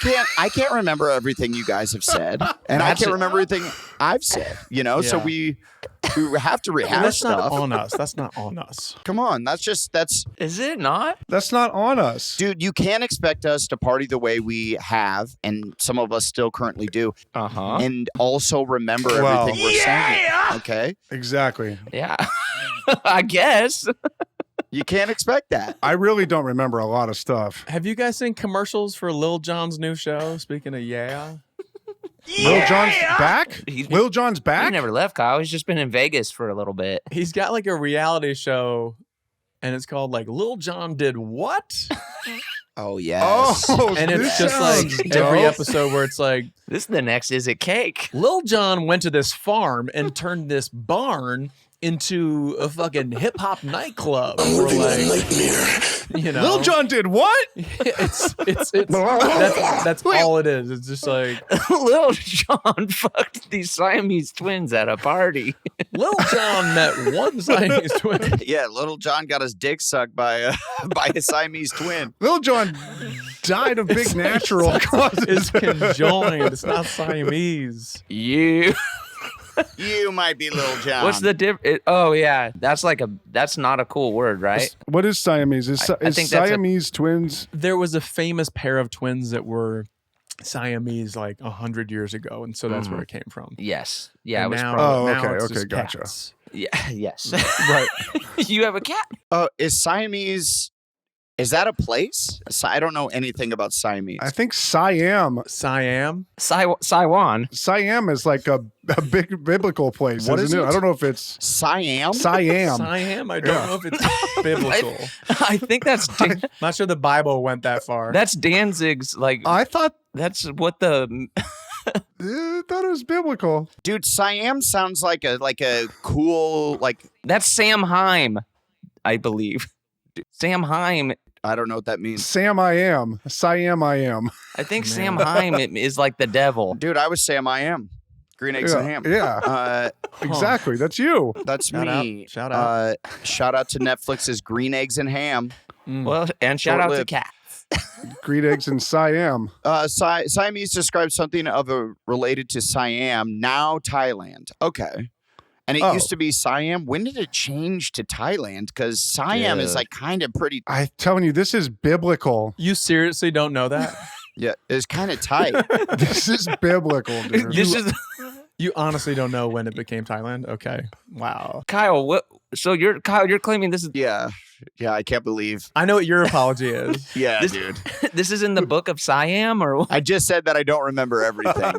can't remember everything you guys have said, and I can't remember everything I've said. So Yeah. we have to rehash That's stuff. not on us. That's not on us. Come on, that's Is it not? That's not on us. dude. You can't expect us to party the way we have, and some of us still currently do, Uh-huh. and also remember Well, everything we're saying. Okay, Exactly. Yeah. I guess. you can't expect that. I really don't remember a lot of stuff. Have you guys seen commercials for Lil Jon's new show? Speaking of Lil Jon's back? He's- Lil Jon's He back? never left, Kyle. He's just been in Vegas for a little bit. he's got like a reality show, and it's called like Lil Jon Did What? Oh yes. Oh, And this it's just like sounds every dope. episode where it's like This is the next Is It Cake? Lil Jon went to this farm and turned this barn into a fucking hip hop nightclub. Or like, Lil Jon did what? it's that's all it is. It's just like Lil Jon fucked these Siamese twins at a party. Lil Jon met one Siamese twin. Yeah, Little John got his dick sucked by by his Siamese twin. Lil Jon died of big natural causes. It's conjoined. It's not Siamese. You. You might be Little John. What's the difference? Oh, yeah. That's not a cool word, right? What is Siamese? Is I think that's Siamese twins? There was a famous pair of twins that were Siamese like 100 years ago, and so that's where it came from. Yes. Yeah, And it was now, probably. Oh, now okay, it's okay, just gotcha. cats. Yeah, yes. Right. You have a cat? Is Siamese? Is that a place? I don't know anything about Siamese. I think Siam. Siam. Siwan. Siam is like a big biblical place, What isn't is it? it? I don't know if it's Siam? Siam. Siam. I don't know if it's biblical. I think that's Not sure the Bible went that far. that's Danzig's, like, I thought that's what the. I thought it was biblical. Dude, Siam sounds like a cool That's Sam Haim, I believe. Sam Haim. I don't know what that means. Sam I am. Siam I am. I think Sam Haim is like the devil. Dude, I was Sam I am. Green eggs and ham. Yeah, exactly. That's you. That's Shout me. out. Shout out. Shout out to Netflix's Green Eggs and Ham. Well, and shout out to Short-lived. cats. Green eggs and Siam. Siamese describes something related to Siam, now Thailand. Okay. And it used to be Siam. When did it change to Thailand? Because Siam is like kind of pretty. I'm telling you, this is biblical. You seriously don't know that? Yeah, it's kind of tight. This is biblical, dude. This is You honestly don't know when it became Thailand? Okay. Wow. Kyle. What? So you're claiming this is Yeah. I can't believe. I know what your apology is. Yeah, This- dude. this is in the book of Siam, or what? I just said that I don't remember everything,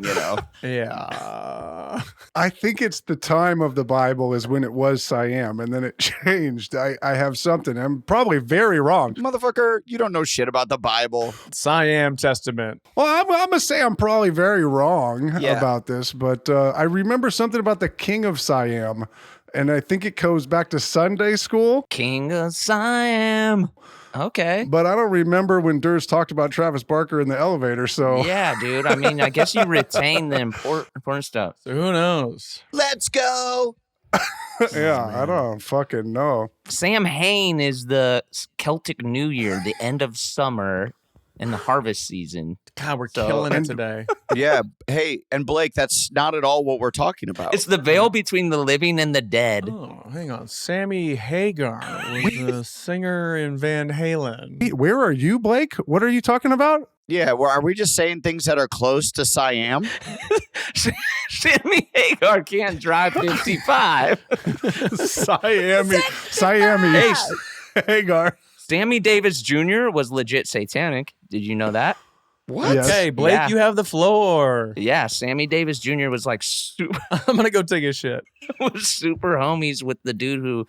Yeah. I think it's the time of the Bible is when it was Siam, and then it changed. I have something. I'm probably very wrong. Motherfucker, you don't know shit about the Bible. Siam Testament. Well, I'm going to say I'm probably very wrong Yeah. about this, but I remember something about the king of Siam, and I think it goes back to Sunday school, King of Siam. Okay. but I don't remember when Durs talked about Travis Barker in the elevator, so Yeah, dude. I mean, I guess you retain the important stuff. So who knows? Let's go. yeah, I don't fucking know. Sam Hain is the Celtic New Year, the end of summer and the harvest season. God, we're So- killing it and- today. Yeah. Hey, and Blake, that's not at all what we're talking about. It's the veil between the living and the dead. Oh, hang on. Sammy Hagar was the singer in Van Halen. Hey, where are you, Blake? What are you talking about? Yeah, well, are we just saying things that are close to Siam? Sammy Hagar can't drive 55. Siamese. Hagar. Sammy Davis Jr. was legit satanic. Did you know that? What? Yes. Okay, Blake, Yeah. you have the floor. Yeah, Sammy Davis Jr. was like I'm gonna go take a shit. was super homies with the dude who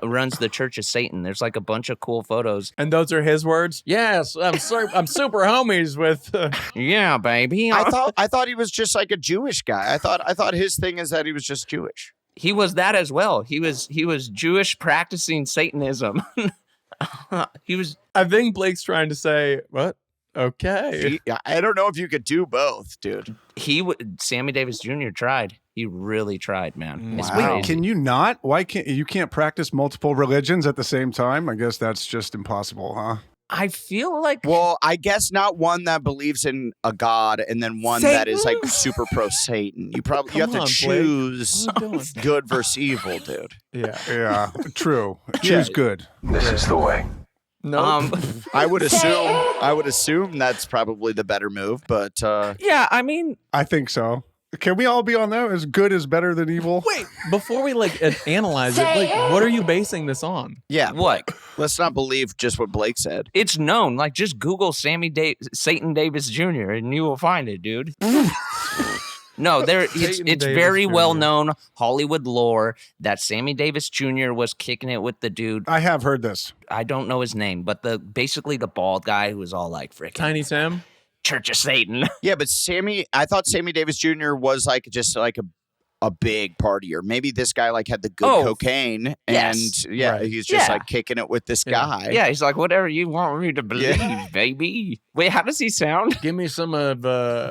runs the Church of Satan. There's like a bunch of cool photos. And those are his words. Yes, I'm super homies with. Yeah, baby. I thought he was just like a Jewish guy. I thought his thing is that he was just Jewish. He was that as well. He was Jewish practicing Satanism. He was. I think Blake's trying to say what? Okay. I don't know if you could do both, dude. Sammy Davis Jr. tried. He really tried, man. It's Wow. crazy. Can you not? Why can't you can't practice multiple religions at the same time? I guess that's just impossible, huh? I feel like Well, I guess not one that believes in a god and then one that is like super pro Satan. You Come have to on, Blake. choose What are you doing? good versus evil, dude. Yeah. Yeah, true. Choose good. This is the way. No. I would assume that's probably the better move, but yeah, I mean, I think so. Can we all be on that? As good is better than evil? Wait, before we analyze it, what are you basing this on? yeah, what? let's not believe just what Blake said. It's known. Like, just Google Satan Davis Jr. and you will find it, dude. No, it's Satan Davis very Jr. well known Hollywood lore that Sammy Davis Jr. was kicking it with the dude. I have heard this. I don't know his name, but basically the bald guy who was all like freaking Tiny Tim? Church of Satan. Yeah, but I thought Sammy Davis Jr. was like just like a big partier. Maybe this guy like had the good cocaine and yes. Right. he's just Yeah. like kicking it with this Yeah. guy. Yeah, he's like, whatever you want me to believe, baby. Wait, how does he sound? Give me some of.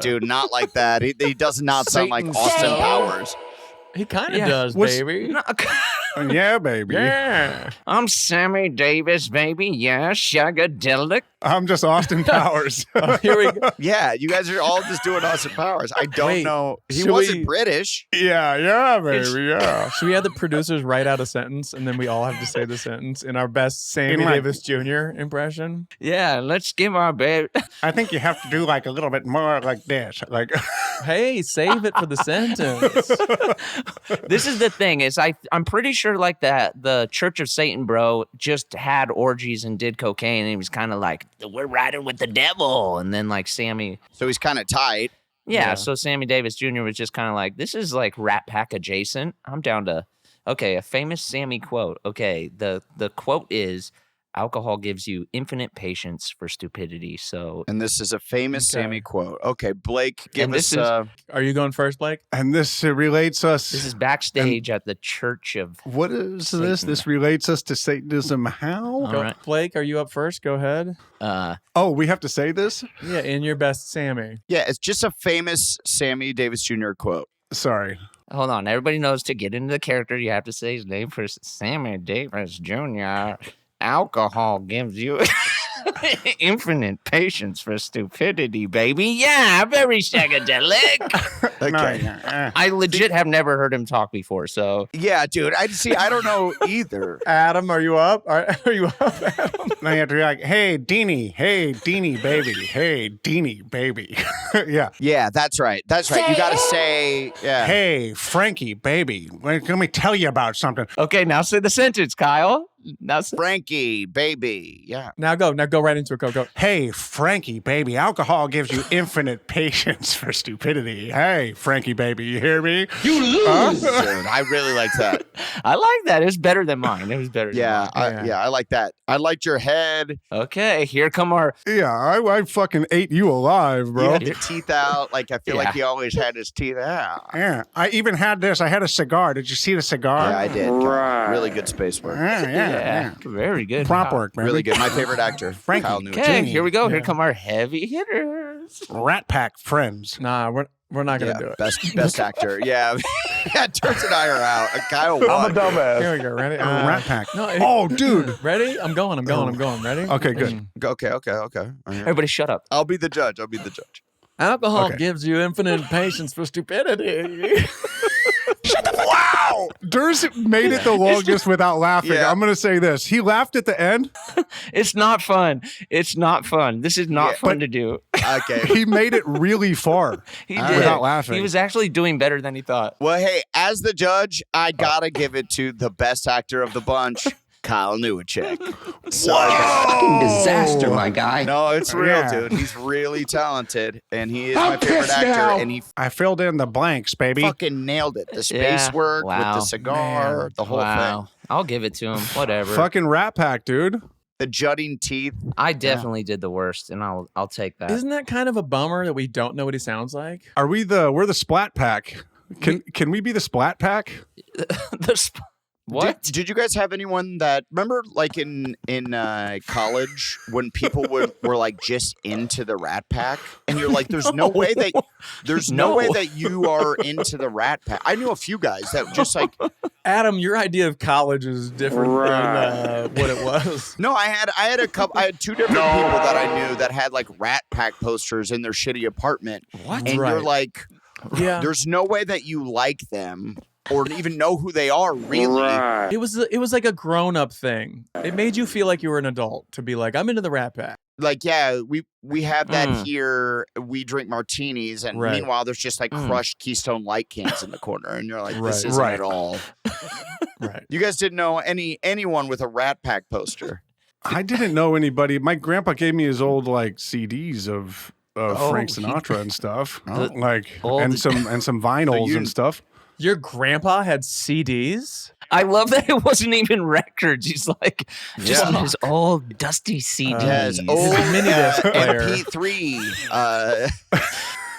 Dude, not like that. He does not sound like Satan's Austin soul. Powers. He kind of Yeah. does, baby. No, Yeah, baby. Yeah. I'm Sammy Davis, baby. Yeah, Shagadelic. I'm just Austin Powers. Here we go. Yeah, you guys are all just doing Austin Powers. I don't Wait, know. He should wasn't we- British. yeah, baby, yeah. Should we have the producers write out a sentence and then we all have to say the sentence in our best Sammy Davis Jr. impression? Yeah, let's give our baby. I think you have to do like a little bit more like this. Like, Hey, save it for the sentence. This is the thing is I'm pretty sure like that the Church of Satan bro just had orgies and did cocaine and he was kind of like, we're riding with the devil. And then like Sammy. So he's kind of tight. Yeah, Yeah. so Sammy Davis Jr. was just kind of like, this is like Rat Pack adjacent. I'm down to, okay, a famous Sammy quote. Okay, the quote is, alcohol gives you infinite patience for stupidity. So And this is a famous Okay. Sammy quote. Okay, Blake, give And us this is- Are you going first, Blake? and this relates us. this is backstage at the Church of. What is this? Satan. This relates us to Satanism. How? All right. Blake, are you up first? Go ahead. Oh, we have to say this? Yeah, in your best Sammy. Yeah, it's just a famous Sammy Davis Jr. quote. Sorry. Hold on. Everybody knows to get into the character, you have to say his name first. Sammy Davis Jr. Alcohol gives you infinite patience for stupidity, baby. Yeah, very shagadelic. Okay. I legit have never heard him talk before, so. Yeah, dude. I don't know either. Adam, are you up? Are you up, Adam? Now you have to be like, hey, Deanie, baby. Hey, Deanie, baby. Yeah. Yeah, that's right. That's right. You got to say, yeah. Hey, Frankie, baby. Let me tell you about something. Okay, now say the sentence, Kyle. Now say. Frankie, baby. Yeah. Now go right into it. Go. Hey, Frankie, baby. Alcohol gives you infinite patience for stupidity. Hey, Frankie, baby. You hear me? You lose. Dude, I really like that. I like that. It's better than mine. It was better Yeah, than mine. I like that. I liked your head. Okay, here come our. Yeah, I fucking ate you alive, You bro. had your teeth out. Like, I feel Yeah. like he always had his teeth out. Yeah, I even had this. I had a cigar. Did you see the cigar? Yeah, I did. Really good space work. Yeah. Very good. Prop work, man. Really good. My favorite actor, Frankie. Kyle Newacheck. Okay, here we go. Yeah. Here come our heavy hitters. Rat Pack friends. Nah, we're not gonna Yeah, do it. best actor. Yeah, yeah. Turks and I are out. Kyle won. Here we go. Ready? Rat Pack. No, Oh, dude. Ready? I'm going. Ready? Okay, good. Okay. All right. Everybody, shut up. I'll be the judge. Alcohol Okay. gives you infinite patience for stupidity. Wow! Durs made it the longest without laughing. Yeah. I'm going to say this. He laughed at the end. It's not fun. It's not fun. This is not Yeah, fun to do. Okay. He made it really far He did. without laughing. He was actually doing better than he thought. Well, hey, as the judge, I gotta give it to the best actor of the bunch, Kyle Newacheck. Fucking disaster, my guy. No, it's real, Yeah. dude. He's really talented, and he is my favorite actor. And he I filled in the blanks, baby. fucking nailed it. The space Yeah, work with wow. the cigar, the whole thing. I'll give it to him. Whatever. Fucking Rat Pack, dude. The jutting teeth. I definitely did the worst, and I'll take that. Isn't that kind of a bummer that we don't know what he sounds like? We're the Splat Pack. Can we be the Splat Pack? What? Did you guys have anyone that remember, like in college, when people were like just into the Rat Pack, and you're like, "There's no way that you are into the Rat Pack." I knew a few guys that just like. Adam, your idea of college is different than what it was. No, I had two different people that I knew that had like Rat Pack posters in their shitty apartment. What? And you're like, Yeah. there's no way that you like them or even know who they are, really. It was like a grown-up thing. It made you feel like you were an adult to be like, I'm into the Rat Pack. Like, yeah, we have that here. We drink martinis, and Right. meanwhile, there's just like crushed Keystone Light cans in the corner, and you're like, this Right. isn't Right. at all. Right. You guys didn't know anyone with a Rat Pack poster. I didn't know anybody. My grandpa gave me his old like CDs of Frank Sinatra and stuff, and some vinyls and stuff. Your grandpa had CDs? I love that it wasn't even records. He's like just Yeah. his old dusty CDs. Yes, mini disc player. MP3.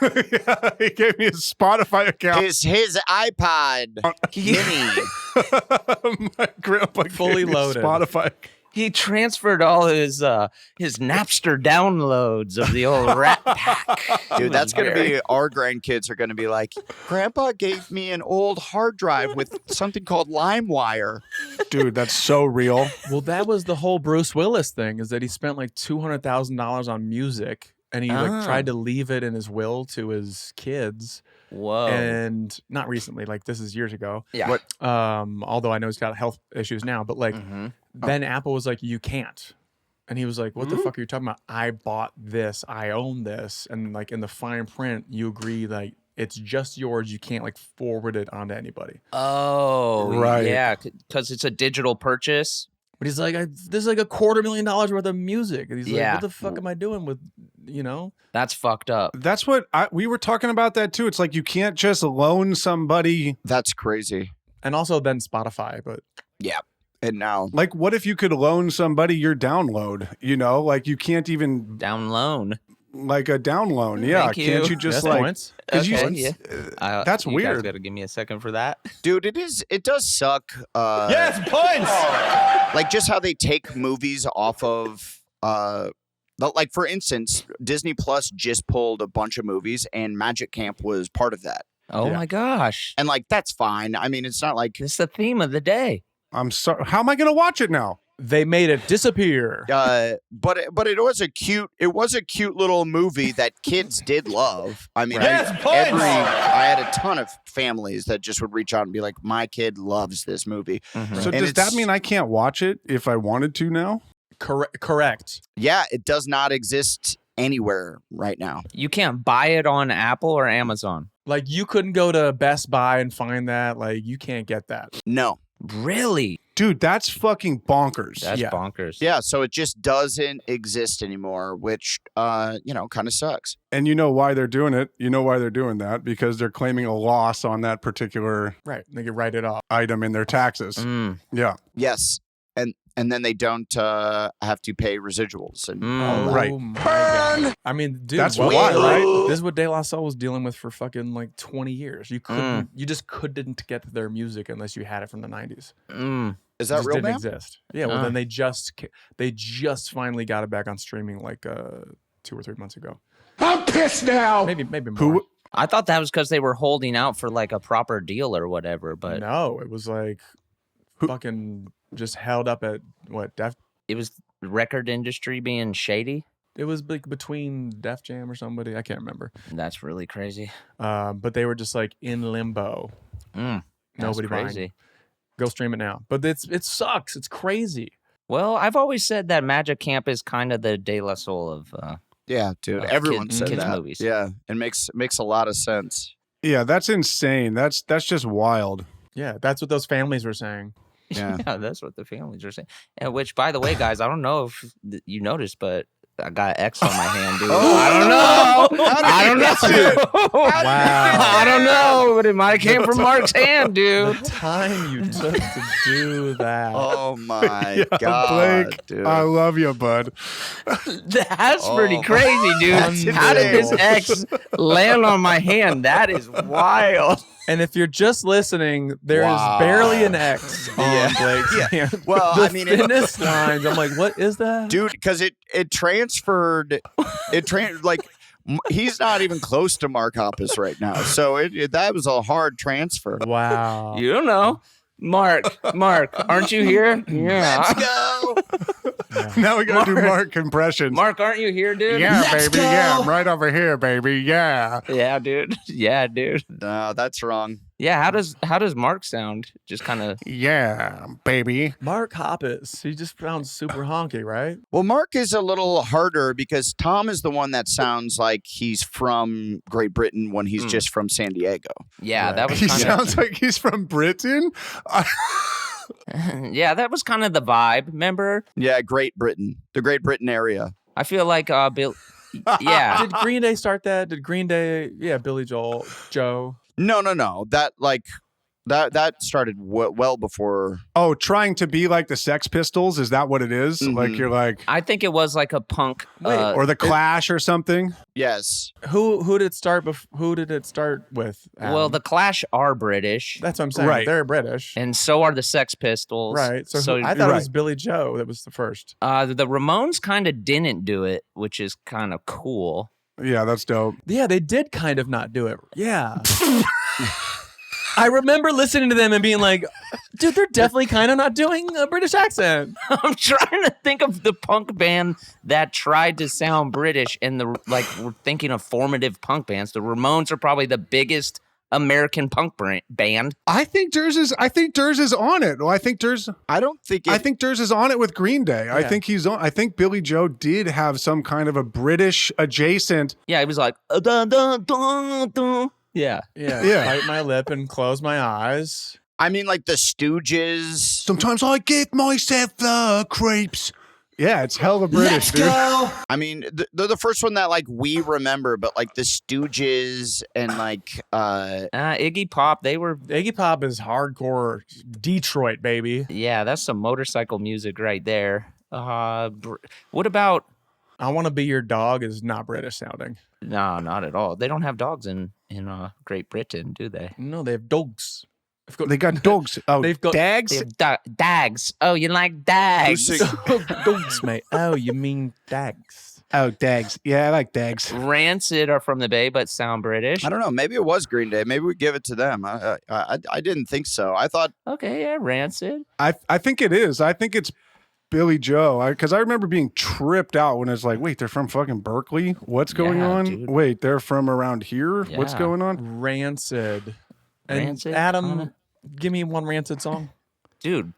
Yeah, he gave me his Spotify account. His iPod Mini. My grandpa Fully gave me loaded. Spotify. He transferred all his Napster downloads of the old Rat Pack. Dude, that's going to be, our grandkids are going to be like, Grandpa gave me an old hard drive with something called LimeWire. Dude, that's so real. Well, that was the whole Bruce Willis thing, is that he spent like $200,000 on music, and he like tried to leave it in his will to his kids. Whoa. And not recently, like this is years ago. Yeah. Although I know he's got health issues now, but like then Apple was like, you can't. And he was like, what the fuck are you talking about? I bought this, I own this. And like in the fine print, you agree like it's just yours. You can't like forward it onto anybody. Oh, Right. Yeah, because it's a digital purchase. But he's like, this is like $250,000 worth of music. And he's Yeah. like, what the fuck am I doing with, you know? That's fucked up. That's what we were talking about that too. It's like you can't just loan somebody. That's crazy. And also then Spotify, but Yeah. And now, Like, what if you could loan somebody your download? You know, like you can't even Down loan. like a down loan. Yeah, Thank you. can't you just that's like? points. 'Cause Okay, you, yeah. that's you guys weird. got to give me a second for that. dude, it does suck. Yes, points. Like just how they take movies off of, like for instance, Disney Plus just pulled a bunch of movies, and Magic Camp was part of that. Oh Yeah. my gosh. And like, that's fine. I mean, it's not like, This is the theme of the day. I'm sorry. How am I going to watch it now? They made it disappear. but it was a cute little movie that kids did love. I mean, Yes, points. I had a ton of families that just would reach out and be like, my kid loves this movie. So And does that it's- mean I can't watch it if I wanted to now? Correct. Yeah, it does not exist anywhere right now. You can't buy it on Apple or Amazon. Like you couldn't go to Best Buy and find that. Like you can't get that. No. Really? Dude, that's fucking bonkers. That's Yeah. bonkers. Yeah, so it just doesn't exist anymore, which kind of sucks. And you know why they're doing it? You know why they're doing that? Because they're claiming a loss on that particular Right. They could write it off. item in their taxes. Mm. Yeah. Yes. And then they don't have to pay residuals and all that. Right. Oh my God. I mean, dude, That's what- why, right? This is what De La Soul was dealing with for fucking like 20 years. You couldn't, you just couldn't get their music unless you had it from the 90s. Mm. Is It that just real, didn't man? exist. Yeah, well, then they just finally got it back on streaming like 2 or 3 months ago. I'm pissed now. Maybe more. Who? I thought that was because they were holding out for like a proper deal or whatever, but No, it was like fucking just held up at what it was the record industry being shady. it was like between Def Jam or somebody. I can't remember. That's really crazy. But they were just like in limbo. That's Nobody buying. crazy. Go stream it now. But it sucks. It's crazy. Well, I've always said that Magic Camp is kind of the De La Soul of Yeah, dude. Well, Everyone said kids' that. movies. Yeah, it makes a lot of sense. Yeah, that's insane. That's just wild. Yeah, that's what those families were saying. Yeah. Yeah, that's what the families are saying. And which, by the way, guys, I don't know if you noticed, but I got an X on my hand, dude. I don't know. I don't know. Wow. I don't know, but it might have came from Mark's hand, dude. The time you took to do that. Oh my Yeah, God, Blake, dude. I love you, bud. That's pretty crazy, dude. That's How did this insane. X land on my hand? That is wild. And if you're just listening, there is Wow. barely an X on Yeah. Blake's Yeah. hand. Well, the I mean, it- thinnest lines. I'm like, what is that? Dude, because it transferred. He's not even close to Mark Hoppus right now. So that was a hard transfer. Wow. You don't know. Mark, aren't you here? Yeah. Let's go. Now we gotta do Mark impressions. Mark, aren't you here, dude? Yeah, baby. Yeah, I'm right over here, baby. Yeah. Yeah, dude. Yeah, dude. No, that's wrong. Yeah, how does Mark sound? Just kind of Yeah, baby. Mark Hoppus. He just sounds super honky, right? Well, Mark is a little harder because Tom is the one that sounds like he's from Great Britain when he's just from San Diego. yeah, that was He kind sounds like he's from Britain. of yeah, that was kind of the vibe. Remember? Yeah, Great Britain, the Great Britain area. I feel like Bill. Yeah, Did Green Day start that? Did Green Day? Yeah, Billy Joel, Joe. No. That started well before. Oh, trying to be like the Sex Pistols? Is that what it is? Like you're like, I think it was like a punk. or the Clash or something? Yes. Who did it start? Who did it start with? Adam? Well, the Clash are British, that's what I'm saying. Right. They're British, and so are the Sex Pistols. right? So, I I thought it was Billy Joe that was the first. the Ramones kind of didn't do it, which is kind of cool. Yeah, that's dope. Yeah, they did kind of not do it. Yeah. I remember listening to them and being like, dude, they're definitely kind of not doing a British accent. I'm trying to think of the punk band that tried to sound British, and we're thinking of formative punk bands. The Ramones are probably the biggest American punk band. I think Durs is on it. Well, I think Durs is on it with Green Day. I think he's on. I think Billy Joe did have some kind of a British adjacent. Yeah, he was like, dun, dun, dun, dun. Yeah. Yeah. Bite my lip and close my eyes. I mean, like the Stooges. Sometimes I give myself the creeps. Yeah, it's hella British, dude. I mean, they're the first one that like we remember, but like the Stooges and like Iggy Pop, Iggy Pop is hardcore Detroit, baby. yeah, that's some motorcycle music right there. What about? I Want to Be Your Dog is not British sounding. No, not at all. They don't have dogs in Great Britain, do they? No, they have dogs. They got dogs. Oh, They've got dags? They have dags. Oh, you like dags? dogs, mate. Oh, you mean dags? Oh, dags. Yeah, I like dags. Rancid are from the Bay, but sound British. I don't know. Maybe it was Green Day. Maybe we give it to them. I didn't think so. I thought Okay, yeah, Rancid. I think it is. I think it's Billy Joe. Because I remember being tripped out when it's like, wait, they're from fucking Berkeley? What's going Yeah, on? dude. Wait, they're from around here? What's Yeah. going on? Rancid. And Rancid, Adam, kinda. give me one Rancid song. Dude,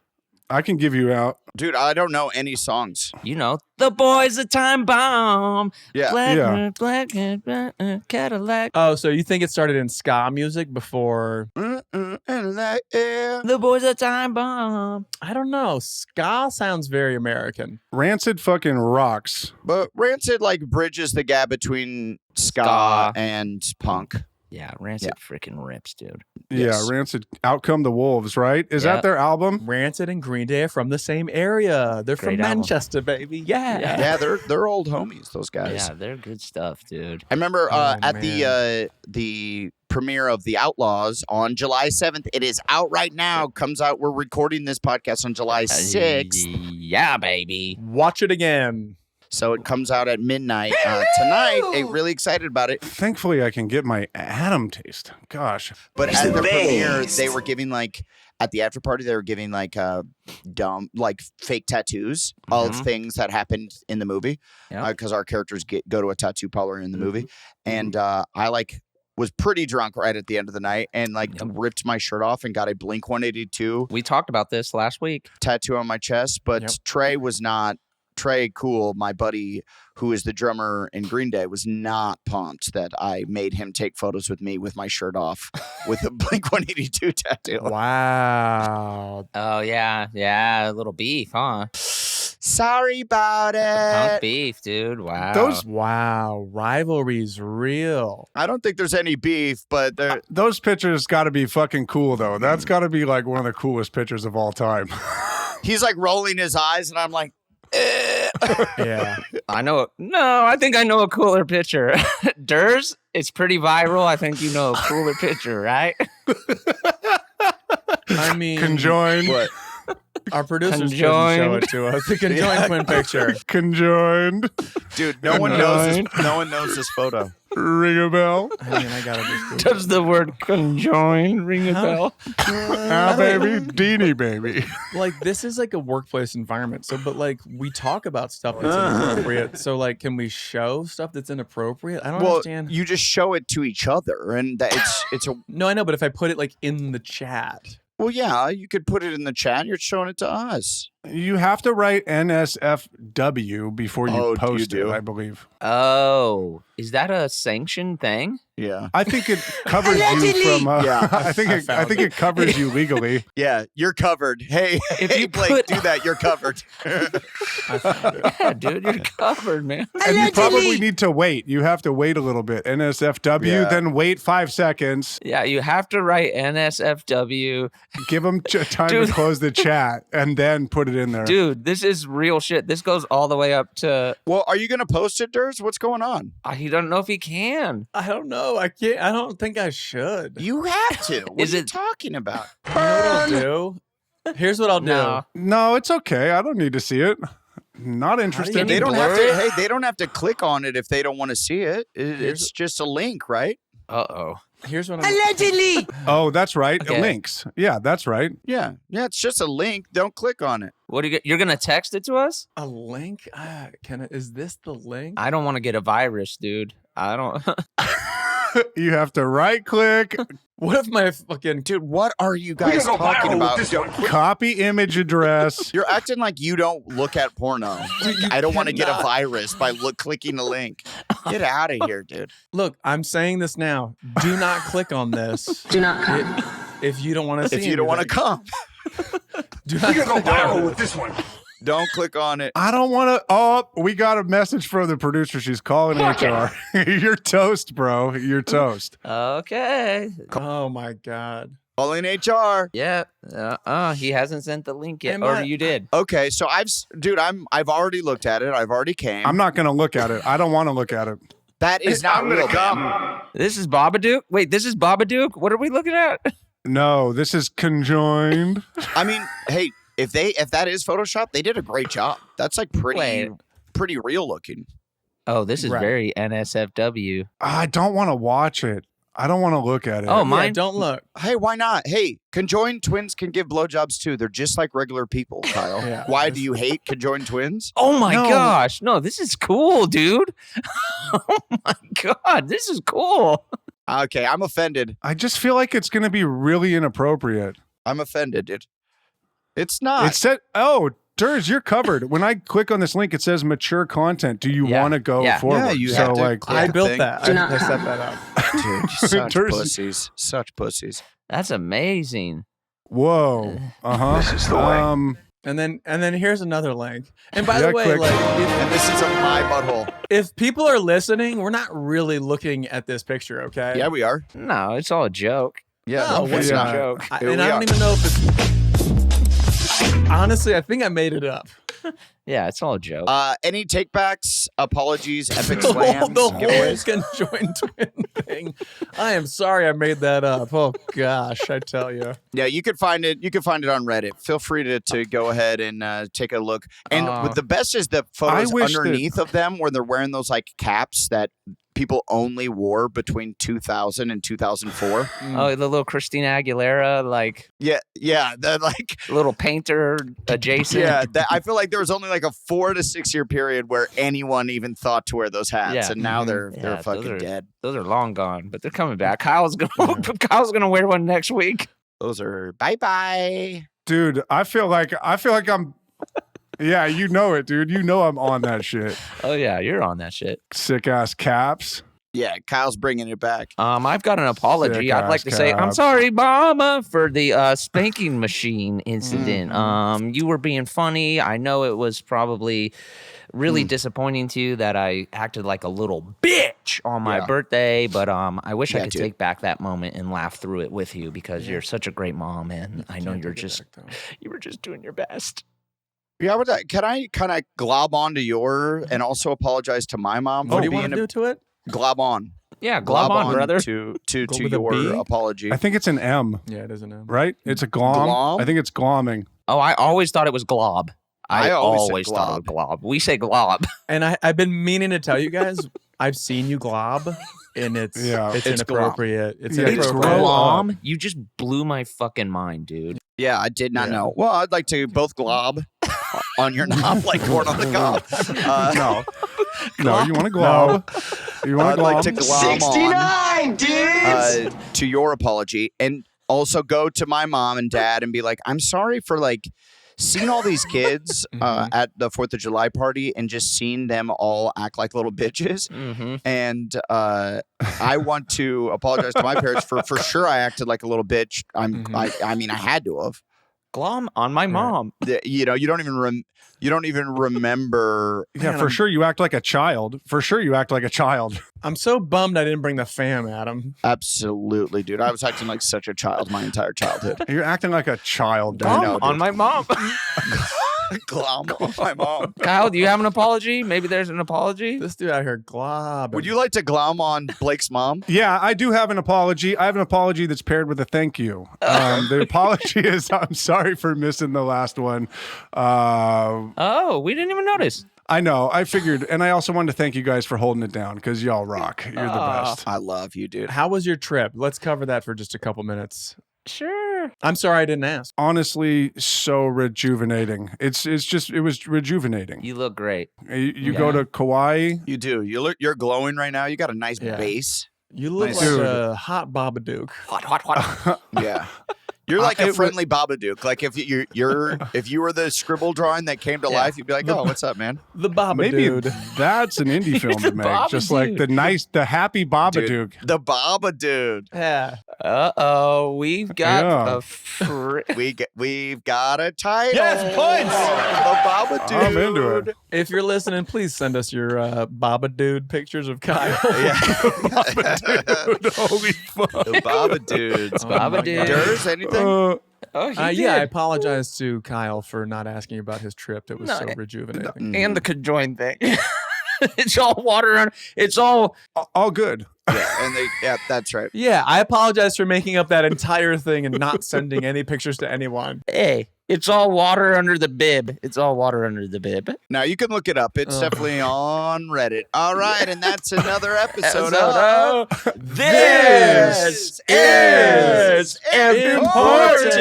I can give you out. dude, I don't know any songs. you know, the boy's a time bomb. Yeah. Black Cadillac. Oh, so you think it started in ska music before? And like, yeah. The boy's a time bomb. I don't know. Ska sounds very American. Rancid fucking rocks. But Rancid like bridges the gap between ska Ska. and punk. Yeah, Rancid freaking rips, dude. Yes. Yeah, Rancid. Out Come the Wolves, right? Is Yeah. that their album? Rancid and Green Day are from the same area. They're Great from album. Manchester, baby. Yeah. Yeah, they're old homies, those guys. Yeah, they're good stuff, dude. I remember at man. the premiere of The Outlaws on July 7th. It is out right now. Comes out. We're recording this podcast on July 6th. Yeah, baby. Watch it again. So it comes out at midnight tonight. Really excited about it. Thankfully, I can get my Adam taste. Gosh. But at the premiere, they were giving like at the after party, they were giving like dumb like fake tattoos of things that happened in the movie because our characters go to a tattoo parlor in the movie, and I like was pretty drunk right at the end of the night and like ripped my shirt off and got a Blink 182 We talked about this last week. tattoo on my chest, but Trey was not Trey Cool, my buddy who is the drummer in Green Day, was not pumped that I made him take photos with me with my shirt off with a Blink-182 tattoo. Wow. Oh yeah, a little beef, huh? Sorry about Punk it. beef, dude. Wow. Wow. Rivalry's real. I don't think there's any beef, but there. Those pictures got to be fucking cool, though. That's got to be like one of the coolest pictures of all time. He's like rolling his eyes, and I'm like, Yeah. I know. No, I think I know a cooler picture. Durs, it's pretty viral. I think you know a cooler picture, right? I mean, Conjoined. what? our producers couldn't show it to us. The conjoined twin picture. Conjoined. Dude, no one knows this. No one knows this photo. Ring a bell. I mean, I gotta just Does the word conjoined ring a bell? Ah, baby. Deanie, baby. like this is like a workplace environment. So, but like we talk about stuff that's inappropriate. So, like, can we show stuff that's inappropriate? I don't understand. You just show it to each other, and that it's a. No, I know, but if I put it like in the chat. Well, yeah, you could put it in the chat. You're showing it to us. You have to write NSFW before you post it, I believe. Oh, is that a sanctioned thing? Yeah. I think it covers you from. Yeah, I think it covers you legally. Yeah, you're covered. Hey, If hey, you Blake, do that. You're covered. Yeah, dude, you're covered, man. And you probably need to wait. You have to wait a little bit. NSFW, Yeah. then wait 5 seconds. Yeah, you have to write NSFW. Give them time Dude. to close the chat, and then put it in there. Dude, this is real shit. This goes all the way up to. Well, are you going to post it, Durs? What's going on? He doesn't know if he can. I don't know. I can't. I don't think I should. You have to. What Is are you it- talking about? You know what I'll do? Here's what I'll do. No. No, it's okay. I don't need to see it. Not interested. They don't have blur to. it? Hey, they don't have to click on it if they don't want to see it. It's just a link, right? Uh-oh. Here's what I'm. Allegedly. Oh, that's right. Okay. Links. Yeah, that's right. Yeah. Yeah, it's just a link. Don't click on it. What do you get? You're going to text it to us? A link? Is this the link? I don't want to get a virus, dude. I don't. You have to right click, What if my fucking Dude, what are you guys talking about? copy image address. You're acting like you don't look at porno. I don't want to get a virus by clicking a link. Get out of here, dude. look? I'm saying this now. Do not click on this. Do not come. If you don't want to see. If you don't want to come, do not click on it. this one. don't click on it. I don't want to. Oh, we got a message from the producer. She's calling HR. You're toast, bro. You're toast. Okay. Oh my god. Calling HR. Yeah. He hasn't sent the link yet. Am Or I- you did. Okay, so I've already looked at it. I've already came. I'm not going to look at it. I don't want to look at it. That is not real. man. This is Babadude? Wait, this is Babadude? What are we looking at? No, this is conjoined. I mean, hey, if that is Photoshop, they did a great job. That's like pretty real looking. Oh, this is Right. very NSFW. I don't want to watch it. I don't want to look at it. Oh, Yeah, mine. don't look. Hey, why not? Hey, conjoined twins can give blowjobs too. They're just like regular people, Kyle. Yeah. Why do you hate conjoined twins? Oh my No. gosh. No, this is cool, dude. Oh my God. This is cool. Okay, I'm offended. I just feel like it's going to be really inappropriate. I'm offended, dude. It's not. It said, "Oh, Durs, you're covered." When I click on this link, it says mature content. Do you Yeah. want to go Yeah. forward? Yeah, you so have to like, click. I the built thing. that. Do not I set come. that up. Dude, such Durs- pussies. Such pussies. That's amazing. whoa, This is the way. And then here's another link. And by Yeah, the way, click. like And this is my butthole. if people are listening, we're not really looking at this picture, okay? Yeah, we are. No, it's all a joke. Yeah, No, no, it's yeah. not. Joke. I, Here and we I don't are. even know if it's. Honestly, I think I made it up. Yeah, it's all a joke. Any takebacks, apologies, epic The slams, whole giveaways? conjoined twin thing. I am sorry I made that up. Oh gosh, I tell you. Yeah, you could find it. You can find it on Reddit. Feel free to go ahead and take a look. And with the best is the photos wish that- underneath of them where they're wearing those like caps that people only wore between 2000 and 2004. Oh, the little Christina Aguilera, like Yeah, the like little painter adjacent. yeah. I feel like there was only like a 4 to 6 year period where anyone even thought to wear those hats, Yeah. and now they're Yeah, those fucking are- dead. Those are long gone, but they're coming back. Kyle's gonna wear one next week. Those are bye. dude, I feel like I'm Yeah, you know it, dude. You know I'm on that shit. Oh yeah, you're on that shit. Sick ass caps. Yeah, Kyle's bringing it back. I've got an apology. Sick I'd like ass to say I'm caps. sorry, Mama, for the spanking machine incident. You were being funny. I know it was probably really disappointing to you that I acted like a little bitch on my birthday, but I wish I could take back that moment and laugh through it with you because you're such a great mom, and I know you were just doing your best. Yeah, can I kind of glob onto your and also apologize to my mom for What do you being want to do to it? glob on? Yeah, glob on, brother. To with a your B? apology. I think it's an M, Yeah, it is an M. right? It's a glom. Glom? I think it's glomming. Oh, I always thought it was glob. I always said thought it was glob. We say glob. And I've been meaning to tell you guys, I've seen you glob, and it's It's inappropriate. It's Yeah, It's grow inappropriate. glom. You just blew my fucking mind, dude. Yeah, I did not know. Well, I'd like to both glob on your knob like corn on the cob. No, you want to glob. You want I'd to like glob. to glob 69 dudes! to your apology and also go to my mom and dad and be like, I'm sorry for like seeing all these kids at the 4th of July party and just seeing them all act like little bitches. And I want to apologize to my parents for sure I acted like a little bitch. I mean, I had to have. Glom on my mom. You know, you don't even remember. Yeah, for sure you act like a child. For sure you act like a child. I'm so bummed I didn't bring the fam, Adam. Absolutely, dude. I was acting like such a child my entire childhood. You're acting like a child. dude. I know, On dude. my mom. Glom on my mom. Kyle, do you have an apology? Maybe there's an apology. This dude out here glob. Would you like to glom on Blake's mom? Yeah, I do have an apology. I have an apology that's paired with a thank you. The apology is I'm sorry for missing the last one. Oh, we didn't even notice. I know. I figured. And I also wanted to thank you guys for holding it down because y'all rock. You're the best. I love you, dude. How was your trip? Let's cover that for just a couple minutes. Sure. I'm sorry I didn't ask. Honestly, so rejuvenating. It was rejuvenating. You look great. You go to Kauai. You do. You're glowing right now. You got a nice base. You look Nice. like Dude. a hot Babadude. Hot. Yeah. You're like a friendly Babadude. Like if if you were the scribble drawing that came to life, you'd be like, "Oh, what's up, man?" The Babadude. Maybe that's an indie film to make. Just like the happy Babadude. Dude, the Babadude. Yeah. Uh-oh, we've got We've got a title. Yes, points! The Babadude. I'm into it. If you're listening, please send us your Babadude pictures of Kyle. Dude, holy fuck. The Babadudes. Babadude. Durs, anything? Oh, he did. Yeah, I apologize to Kyle for not asking about his trip. It was so rejuvenating. And the conjoined thing. It's all water. It's all. All good. Yeah, that's right. Yeah, I apologize for making up that entire thing and not sending any pictures to anyone. Hey, it's all water under the bib. It's all water under the bib. Now you can look it up. It's definitely on Reddit. All right, and that's another episode of This is important.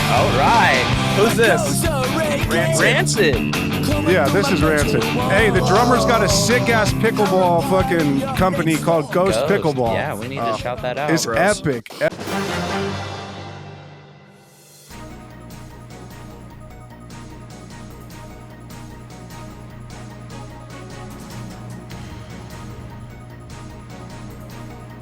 All right. Who's this? Rancid. Yeah, this is Rancid. Hey, the drummer's got a sick-ass pickleball fucking company called Ghost Pickleball. Yeah, we need to shout that out. It's bros. epic.